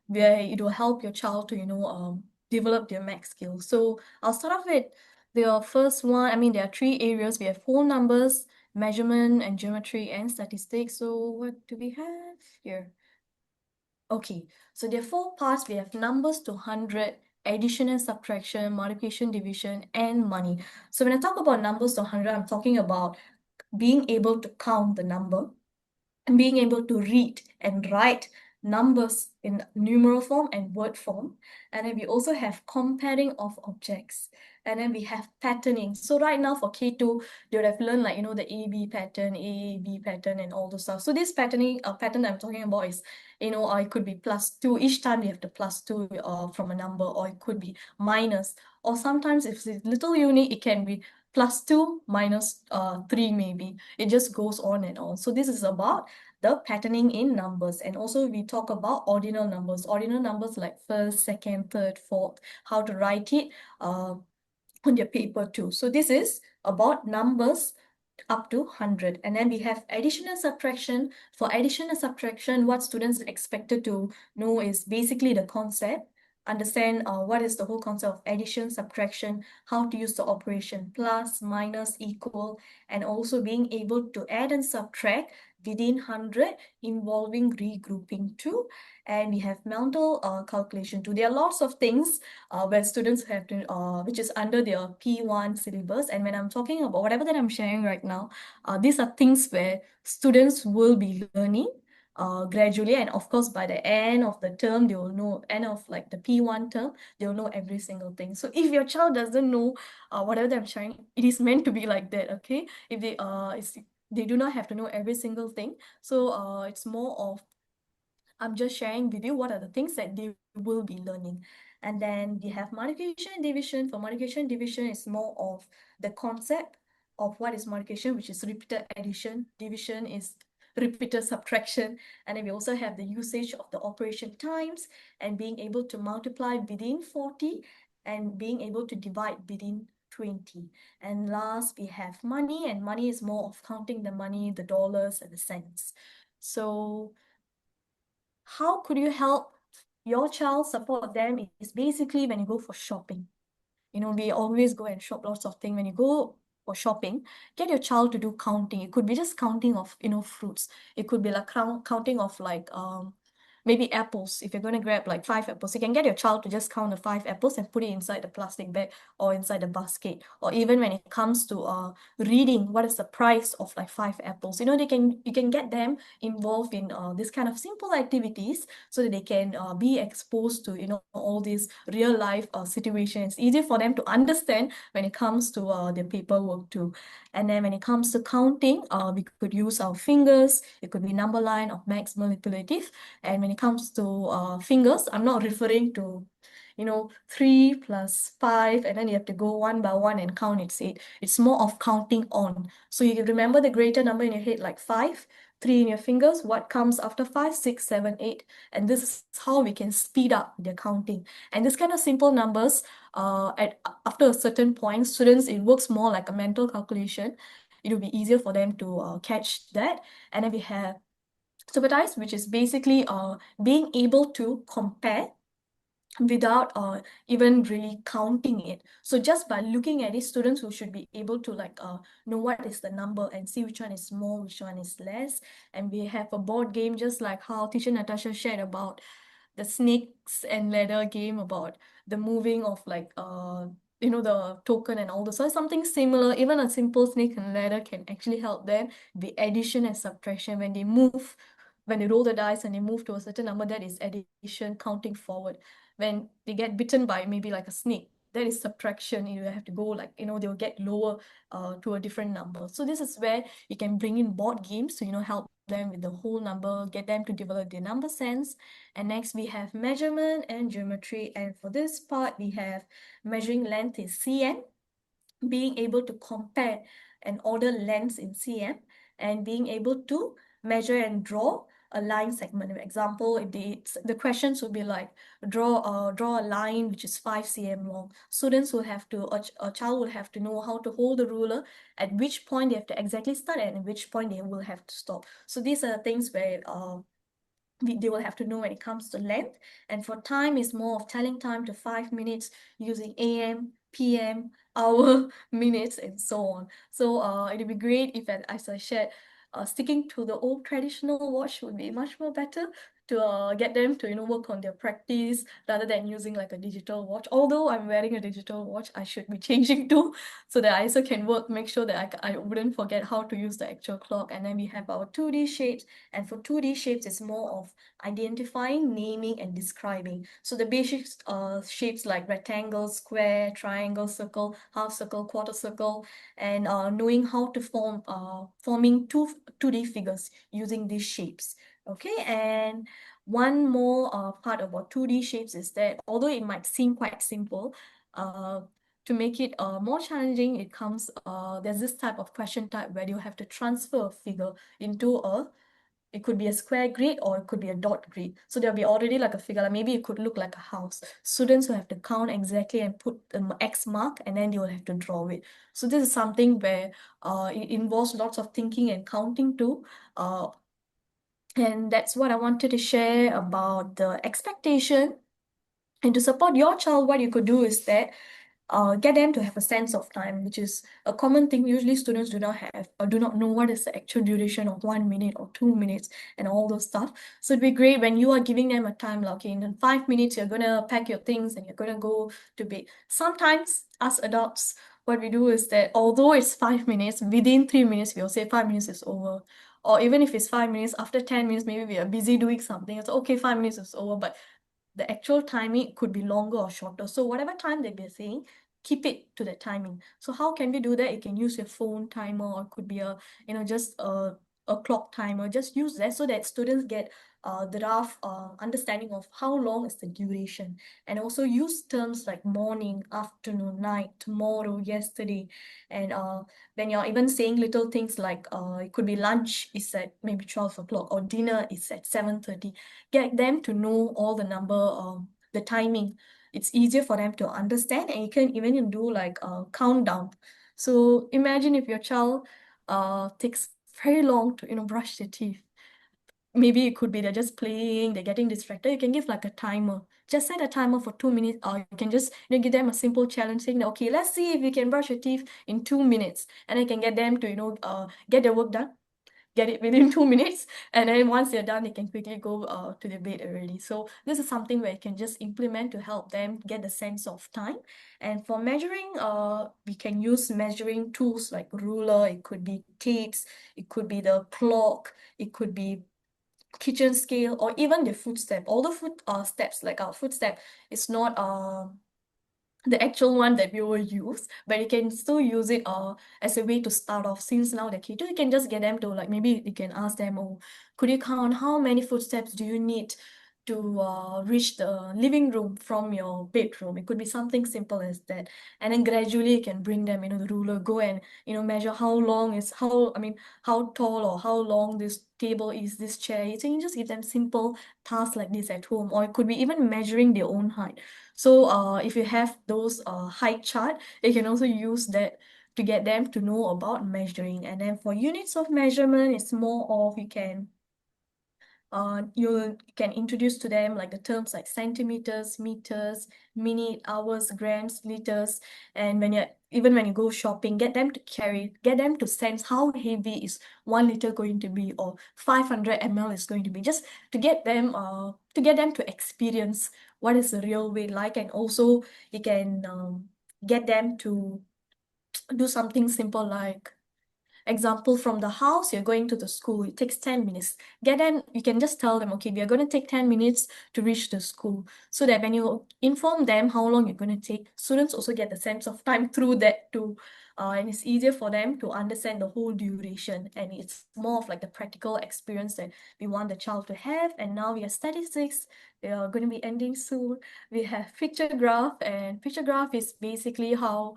where it will help your child to, develop their math skills. So I'll start off with the first one. I mean, there are 3 areas. We have whole numbers, measurement, and geometry, and statistics. So what do we have here? Okay, so there are 4 parts. We have numbers to 100, addition and subtraction, multiplication, division, and money. So when I talk about numbers to 100, I'm talking about being able to count the number and being able to read and write numbers in numeral form and word form. And then we also have comparing of objects. And then we have patterning. So right now for K2, they would have learned like, the A-B pattern, A-B pattern, and all those stuff. So this patterning pattern I'm talking about is, it could be +2. Each time you have the +2 from a number, or it could be minus. Or sometimes if it's little unit, it can be +2 minus 3 maybe. It just goes on and on. So this is about the patterning in numbers. And also we talk about ordinal numbers. Ordinal numbers like first, second, third, fourth, how to write it on your paper too. So this is about numbers up to 100. And then we have addition and subtraction. For addition and subtraction, what students are expected to know is basically the concept, understand what is the whole concept of addition, subtraction, how to use the operation plus, minus, equal, and also being able to add and subtract within 100 involving regrouping too. And we have mental calculation too. There are lots of things where students have to, which is under their P1 syllabus. And when I'm talking about whatever that I'm sharing right now, these are things where students will be learning gradually, and of course by the end of the term they will know, end of like the P1 term, they will know every single thing. So if your child doesn't know whatever that I'm sharing, it is meant to be like that, okay? If they do not have to know every single thing. So it's more of, I'm just sharing with you what are the things that they will be learning. And then we have multiplication and division. For multiplication and division, it's more of the concept of what is multiplication, which is repeated addition. Division is repeated subtraction. And then we also have the usage of the operation times and being able to multiply within 40 and being able to divide within 20. And last, we have money, and money is more of counting the money, the dollars and the cents. So how could you help your child support them is basically when you go for shopping. We always go and shop lots of things. When you go for shopping, get your child to do counting. It could be just counting of, fruits. It could be like counting of like maybe apples. If you're going to grab like 5 apples, you can get your child to just count the 5 apples and put it inside the plastic bag or inside the basket. Or even when it comes to reading, what is the price of like 5 apples? You can get them involved in this kind of simple activities so that they can be exposed to all these real life situations. It's easier for them to understand when it comes to their paperwork too. And then when it comes to counting, we could use our fingers. It could be number line or max manipulative. And when it comes to fingers, I'm not referring to 3 plus 5, and then you have to go one by one and count it's 8. It's more of counting on. So you remember the greater number in your head, like 5, 3 in your fingers, what comes after 5, 6, 7, 8. And this is how we can speed up their counting. And this kind of simple numbers, after a certain point, students, it works more like a mental calculation. It will be easier for them to catch that. And then we have supertise, which is basically being able to compare without even really counting it. So just by looking at it, students who should be able to know what is the number and see which one is more, which one is less. And we have a board game, just like how teacher Natasha shared about the snakes and ladder game, about the moving of the token and all this. So something similar, even a simple snake and ladder can actually help them. The addition and subtraction, when they roll the dice and they move to a certain number, that is addition, counting forward. When they get bitten by maybe like a snake, that is subtraction. You have to go they'll get lower to a different number. So this is where you can bring in board games to help them with the whole number, get them to develop their number sense. And next we have measurement and geometry. And for this part, we have measuring length is cm, being able to compare and order lengths in cm, and being able to measure and draw a line segment. For example, if the questions would be like draw a line which is 5 cm long. Students will have to, a child will have to know how to hold the ruler, at which point they have to exactly start and at which point they will have to stop. So these are things where they will have to know when it comes to length. And for time, is more of telling time to 5 minutes using AM, PM, hour, minutes, and so on. So it'd be great if, as I shared, sticking to the old traditional watch would be much more better to get them to work on their practice rather than using like a digital watch. Although I'm wearing a digital watch, I should be changing to so that I also can make sure that I wouldn't forget how to use the actual clock. And then we have our 2D shapes, and for 2D shapes it's more of identifying, naming, and describing. So the basic shapes like rectangle, square, triangle, circle, half circle, quarter circle, and knowing how to forming 2D figures using these shapes. Okay, and one more part about 2D shapes is that although it might seem quite simple, to make it more challenging, there's this type of question type where you have to transfer a figure into it could be a square grid or it could be a dot grid. So there'll be already like a figure, like maybe it could look like a house. Students will have to count exactly and put an X mark, and then they will have to draw it. So this is something where it involves lots of thinking and counting too. And that's what I wanted to share about the expectation. And to support your child, what you could do is that get them to have a sense of time, which is a common thing. Usually students do not have or do not know what is the actual duration of 1 minute or 2 minutes and all those stuff. So it'd be great when you are giving them a time, like, okay, in 5 minutes, you're going to pack your things and you're going to go to bed. Sometimes us adults, what we do is that although it's 5 minutes, within 3 minutes, we'll say 5 minutes is over. Or even if it's 5 minutes, after 10 minutes, maybe we are busy doing something. It's okay, 5 minutes is over, but the actual timing could be longer or shorter. So whatever time that we're saying, keep it to the timing. So how can we do that? You can use your phone timer, or it could be just a clock timer. Just use that so that students get the rough understanding of how long is the duration. And also use terms like morning, afternoon, night, tomorrow, yesterday. And when you're even saying little things like it could be lunch is at maybe 12 o'clock or dinner is at 7:30. Get them to know all the timing. It's easier for them to understand, and you can even do like a countdown. So imagine if your child takes very long to brush their teeth. Maybe it could be they're just playing, they're getting distracted. You can give like a timer. Just set a timer for 2 minutes, or you can just give them a simple challenge saying, okay, let's see if you can brush your teeth in 2 minutes, and I can get them to get their work done, get it within 2 minutes, and then once they're done, they can quickly go to the bed already. So this is something where you can just implement to help them get a sense of time. And for measuring, we can use measuring tools like ruler, it could be tapes, it could be the clock, it could be kitchen scale, or even the footstep. All the steps, like our footstep, is not the actual one that we will use, but you can still use it as a way to start off. Since now they're K2, you can just get them to, like, maybe you can ask them, oh, could you count how many footsteps do you need to reach the living room from your bedroom? It could be something simple as that. And then gradually you can bring them, the ruler, go and measure how tall or how long this table is, this chair is. So you can just give them simple tasks like this at home, or it could be even measuring their own height. So if you have those height chart, you can also use that to get them to know about measuring. And then for units of measurement, it's more of you can introduce to them like the terms like centimeters, meters, minute, hours, grams, liters. And when you go shopping, get them to sense how heavy is 1 liter going to be, or 500 ml is going to be, just to get them to experience what is the real weight like. And also you can get them to do something simple like, example, from the house, you're going to the school, it takes 10 minutes. You can just tell them, okay, we are going to take 10 minutes to reach the school. So that when you inform them how long you're going to take, students also get the sense of time through that too. And it's easier for them to understand the whole duration. And it's more of like the practical experience that we want the child to have. And now we have statistics. We are going to be ending soon. We have picture graph, and picture graph is basically how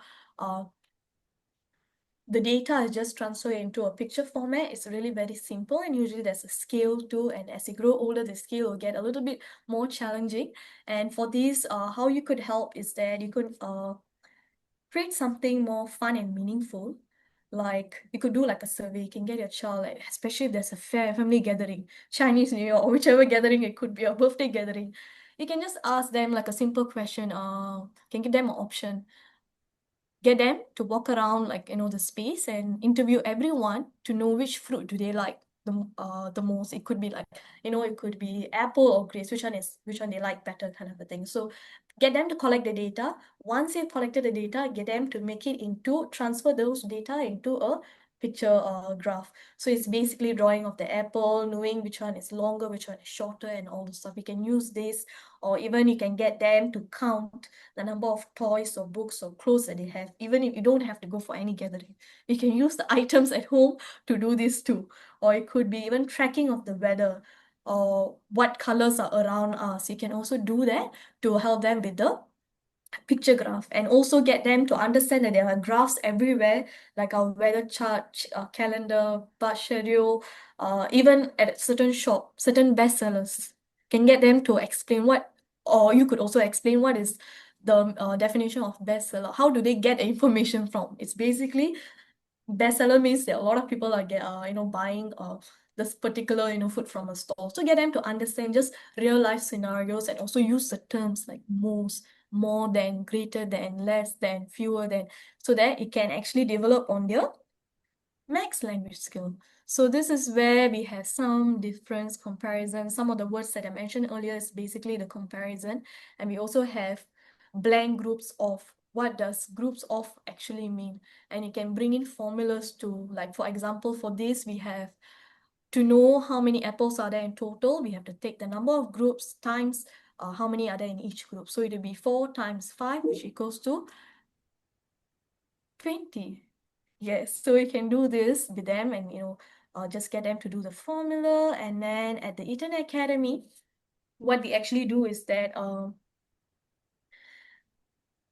the data is just transferred into a picture format. It's really very simple, and usually there's a scale too. And as you grow older, the scale will get a little bit more challenging. And for this, how you could help is that you could create something more fun and meaningful. Like you could do like a survey. You can get your child, like, especially if there's a family gathering, Chinese New Year, or whichever gathering, it could be a birthday gathering. You can just ask them like a simple question. Can give them an option. Get them to walk around, like, the space, and interview everyone to know which fruit do they like. the most. It could be like, it could be apple or grapes, which one they like better, kind of a thing. So get them to collect the data. Once you've collected the data, get them to transfer those data into a picture graph. So it's basically drawing of the apple, knowing which one is longer, which one is shorter, and all the stuff. You can use this, or even you can get them to count the number of toys or books or clothes that they have. Even if you don't have to go for any gathering, you can use the items at home to do this too. Or it could be even tracking of the weather or what colors are around us. You can also do that to help them with the picture graph, and also get them to understand that there are graphs everywhere, like our weather chart, calendar, bus schedule, even at certain shop, certain bestsellers. Can get them to explain or you could also explain what is the definition of bestseller. How do they get the information from? It's basically, bestseller means that a lot of people are buying this particular food from a store. So get them to understand just real life scenarios, and also use the terms like most, more than, greater than, less than, fewer than, so that it can actually develop on their max language skill. So this is where we have some difference comparison. Some of the words that I mentioned earlier is basically the comparison, and we also have blank groups of. What does groups of actually mean? And you can bring in formulas to, like, for example, for this, we have to know how many apples are there in total. We have to take the number of groups times how many are there in each group. So it will be 4 times 5, which equals to 20. Yes, so we can do this with them, and just get them to do the formula. And then at the Eton Academy, what we actually do is that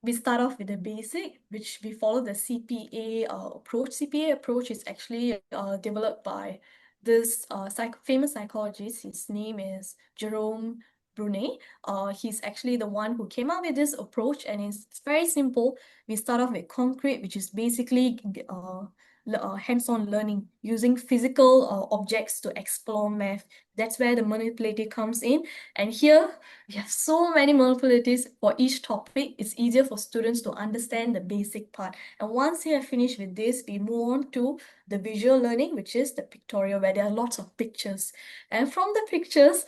we start off with the basic, which we follow the CPA approach. CPA approach is actually developed by this famous psychologist. His name is Jerome Brunet. He's actually the one who came up with this approach, and it's very simple. We start off with concrete, which is basically hands-on learning, using physical objects to explore math. That's where the manipulative comes in. And here we have so many manipulatives for each topic. It's easier for students to understand the basic part. And once you have finished with this, we move on to the visual learning, which is the pictorial, where there are lots of pictures. And from the pictures,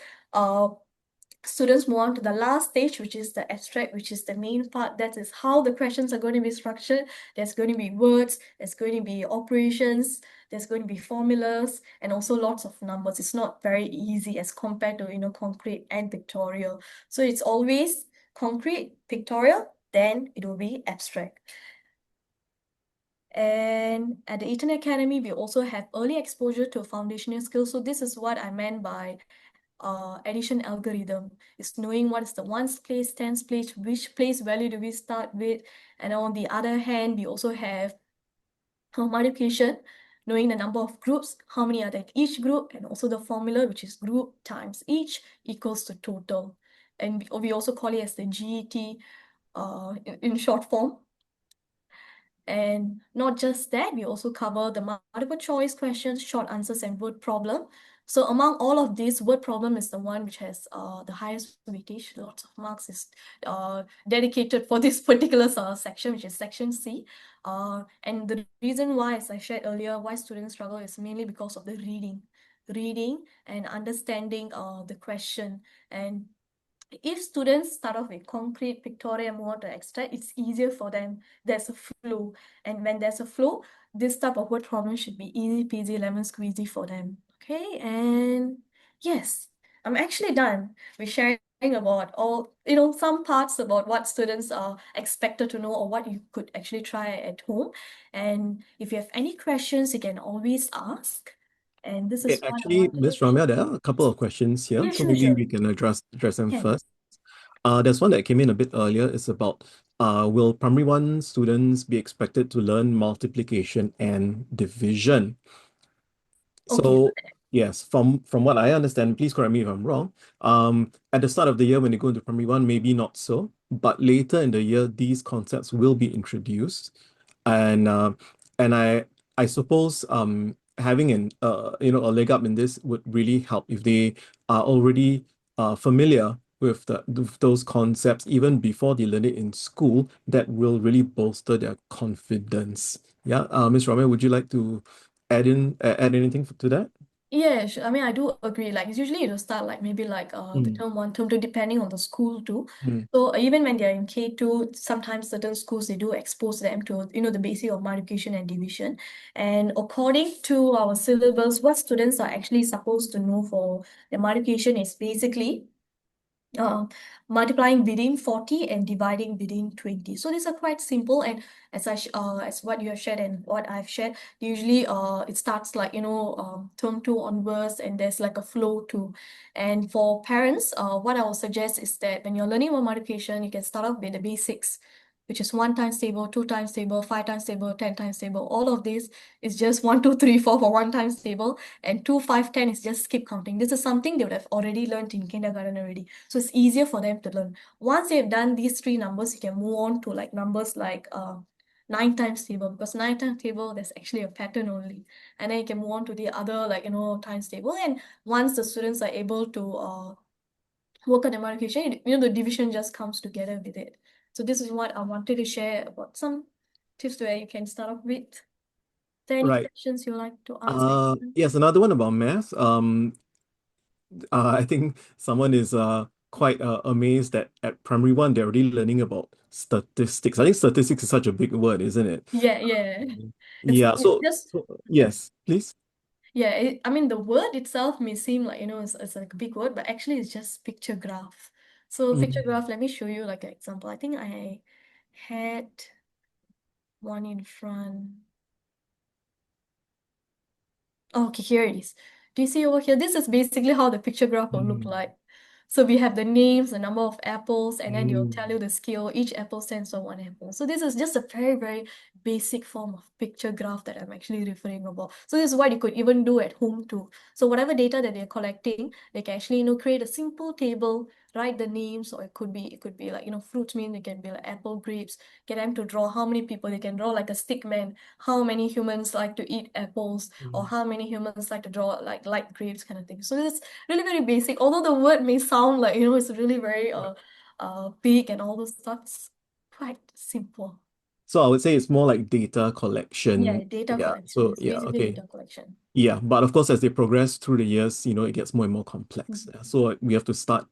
students move on to the last stage, which is the abstract, which is the main part. That is how the questions are going to be structured. There's going to be words, there's going to be operations, there's going to be formulas, and also lots of numbers. It's not very easy as compared to, concrete and pictorial. So it's always concrete, pictorial, then it will be abstract. And at the Eton Academy, we also have early exposure to foundational skills. So this is what I meant by addition algorithm. Is knowing what is the ones place, tens place, which place value do we start with. And on the other hand, we also have multiplication, knowing the number of groups, how many are there in each group, and also the formula, which is group times each equals to total. And we also call it as the GET in short form. And not just that, we also cover the multiple choice questions, short answers, and word problem. So among all of these, word problem is the one which has the highest weightage. Lots of marks is dedicated for this particular section, which is section C. And the reason why, as I shared earlier, why students struggle is mainly because of the reading and understanding the question. And if students start off with concrete, pictorial, and move on to abstract, it's easier for them. There's a flow. And when there's a flow, this type of word problem should be easy peasy lemon squeezy for them. Okay, and yes, I'm actually done with sharing about all, some parts about what students are expected to know, or what you could actually try at home. And if you have any questions, you can always ask. And this is what I Actually, Ms. wanted. Ramya, there are a couple of questions here, Yeah, so sure, maybe sure. we can address them Can. first. There's one that came in a bit earlier. It's about will primary one students be expected to learn multiplication and division? Okay. So yes, from what I understand, please correct me if I'm wrong. At the start of the year when they go into primary one, maybe not so, but later in the year, these concepts will be introduced, and I suppose having a leg up in this would really help if they are already familiar with those concepts even before they learn it in school. That will really bolster their confidence. Yeah, Ms. Ramya, would you like to add anything to that? Yeah, I mean, I do agree. Like, it's usually it'll start like maybe like the Mm, term one, term two, depending on the school too. mm, So even when they're in K2, sometimes certain schools they do expose them to, the basic of multiplication and division. And according to our syllabus, what students are actually supposed to know for the multiplication is basically uh, multiplying within 40 and dividing within 20. So these are quite simple, and as what you have shared and what I've shared, usually it starts like term two onwards, and there's like a flow too. And for parents, what I will suggest is that when you're learning about multiplication, you can start off with the basics, which is 1 times table, 2 times table, 5 times table, 10 times table. All of this is just 1, 2, 3, 4 for 1 times table, and 2, 5, 10 is just skip counting. This is something they would have already learned in kindergarten already. So it's easier for them to learn. Once they've done these three numbers, you can move on to like numbers like 9 times table, because 9 times table, there's actually a pattern only. And then you can move on to the other like, times table. And once the students are able to work on the multiplication, the division just comes together with it. So this is what I wanted to share about some tips where you can start off with. Is there any right. questions you'd like to ask? Yes, another one about math. I think someone is quite amazed that at primary one they're already learning about statistics. I think statistics is such a big word, isn't it? Yeah, yeah. Yeah. It's So, just yes, please. Yeah, I mean, the word itself may seem like, it's like a big word, but actually it's just picture graph. So picture Mm, graph, let me show you like an example. I think I had one in front. Oh, okay, here it is. Do you see over here? This is basically how the picture graph will look mm, like. So we have the names, the number of apples, and then they'll tell mm. you the scale. Each apple stands for one apple. So this is just a very, very basic form of picture graph that I'm actually referring about. So this is what you could even do at home too. So whatever data that they're collecting, they can actually, create a simple table, write the names, or it could be like, fruit mean, it can be like apple, grapes, get them to draw how many people, they can draw like a stick man, how many humans like to eat apples, or Mm. how many humans like to draw like light grapes kind of thing. So it's really very basic. Although the word may sound like, it's really very big and all those stuff, it's quite simple. So I would say it's more like data Yeah, collection. data Yeah. collection. So It's yeah, basically okay. data collection. Yeah, but of course, as they progress through the years, it gets more and more complex. Mhm. Yeah. So we have to start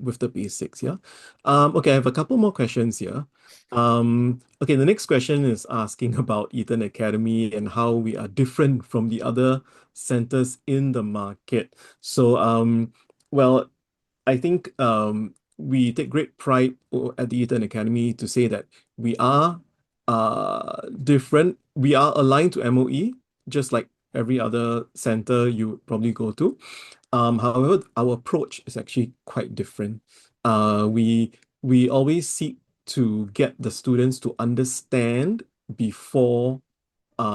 with the basics. Yeah. Okay, I have a couple more questions here. Okay, the next question is asking about Eton Academy and how we are different from the other centers in the market. So, well, I think we take great pride at the Eton Academy to say that we are different. We are aligned to MOE, just like every other center you would probably go to. However, our approach is actually quite different. We always seek to get the students to understand before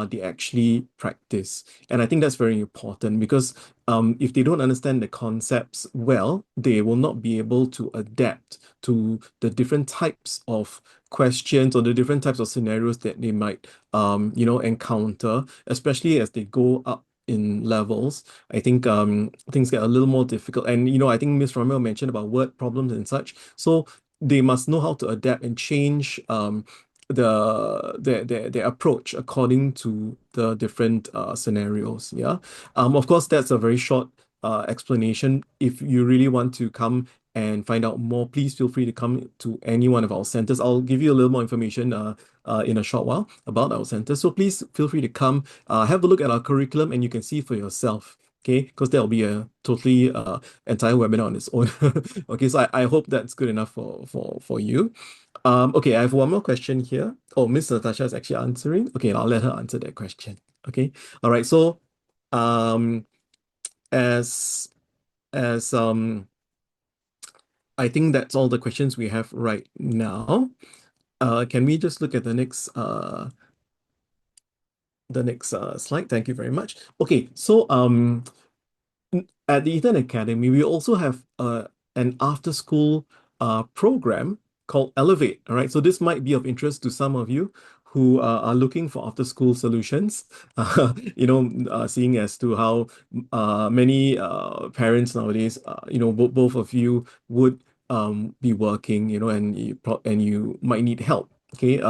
they actually practice. And I think that's very important because if they don't understand the concepts well, they will not be able to adapt to the different types of questions or the different types of scenarios that they might encounter, especially as they go up in levels. I think things get a little more difficult. And I think Miss Romero mentioned about word problems and such. So they must know how to adapt and change their approach according to the different scenarios. Yeah. Of course, that's a very short explanation. If you really want to come and find out more, please feel free to come to any one of our centers. I'll give you a little more information in a short while about our centers. So please feel free to come, have a look at our curriculum, and you can see for yourself. Okay, because there'll be a totally entire webinar on its own. Okay, so I hope that's good enough for you. Okay, I have one more question here. Oh, Miss Natasha is actually answering. Okay, I'll let her answer that question. Okay. All right. So, um, as as I think that's all the questions we have right now. Can we just look at the next slide? Thank you very much. Okay, so at the Eton Academy, we also have an after-school program called Elevate. All right, so this might be of interest to some of you who are looking for after-school solutions. Seeing as to how many parents nowadays, both of you would be working, and you might need help. Okay,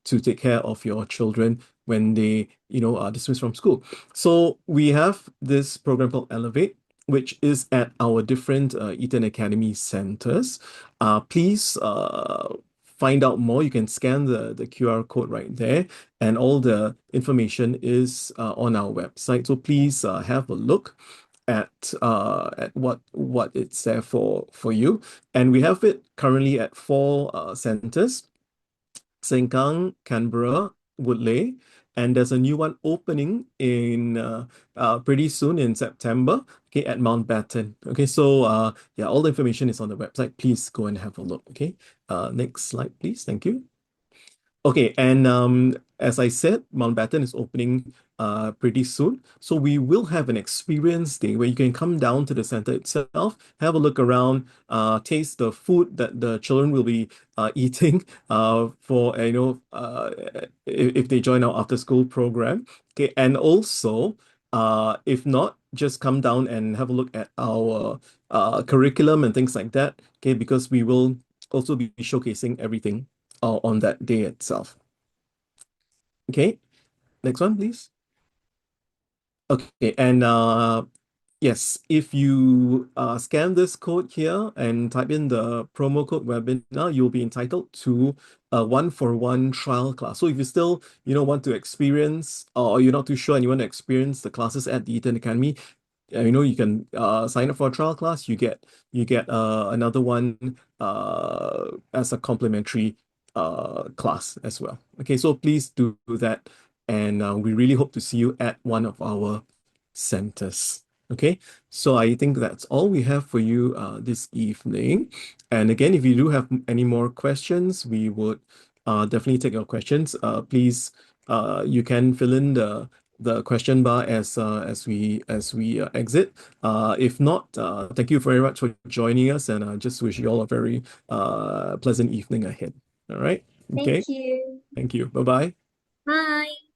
to take care of your children when they, are dismissed from school. So we have this program called Elevate, which is at our different Eton Academy centers. Please find out more. You can scan the QR code right there, and all the information is on our website. So please have a look at what it's there for you. And we have it currently at 4 centers: Sengkang, Canberra, Woodleigh, and there's a new one opening in pretty soon in September, okay, at Mountbatten. Okay, so yeah, all the information is on the website. Please go and have a look. Okay, next slide, please. Thank you. Okay, and as I said, Mountbatten is opening pretty soon. So we will have an experience day where you can come down to the center itself, have a look around, taste the food that the children will be eating for if they join our after school program. Okay, and also if not, just come down and have a look at our curriculum and things like that. Okay, because we will also be showcasing everything on that day itself. Okay, next one, please. Okay, and yes, if you scan this code here and type in the promo code webinar, you'll be entitled to a 1-for-1 trial class. So if you still, want to experience, or you're not too sure and you want to experience the classes at the Eton Academy, you can sign up for a trial class. You get another one as a complimentary class as well. Okay, so please do that, and we really hope to see you at one of our centers. Okay, so I think that's all we have for you this evening. And again, if you do have any more questions, we would definitely take your questions. Please, you can fill in the question bar as we exit. If not, thank you very much for joining us, and I just wish you all a very pleasant evening ahead. All right. Okay. Thank you. Thank you. Bye-bye. Bye.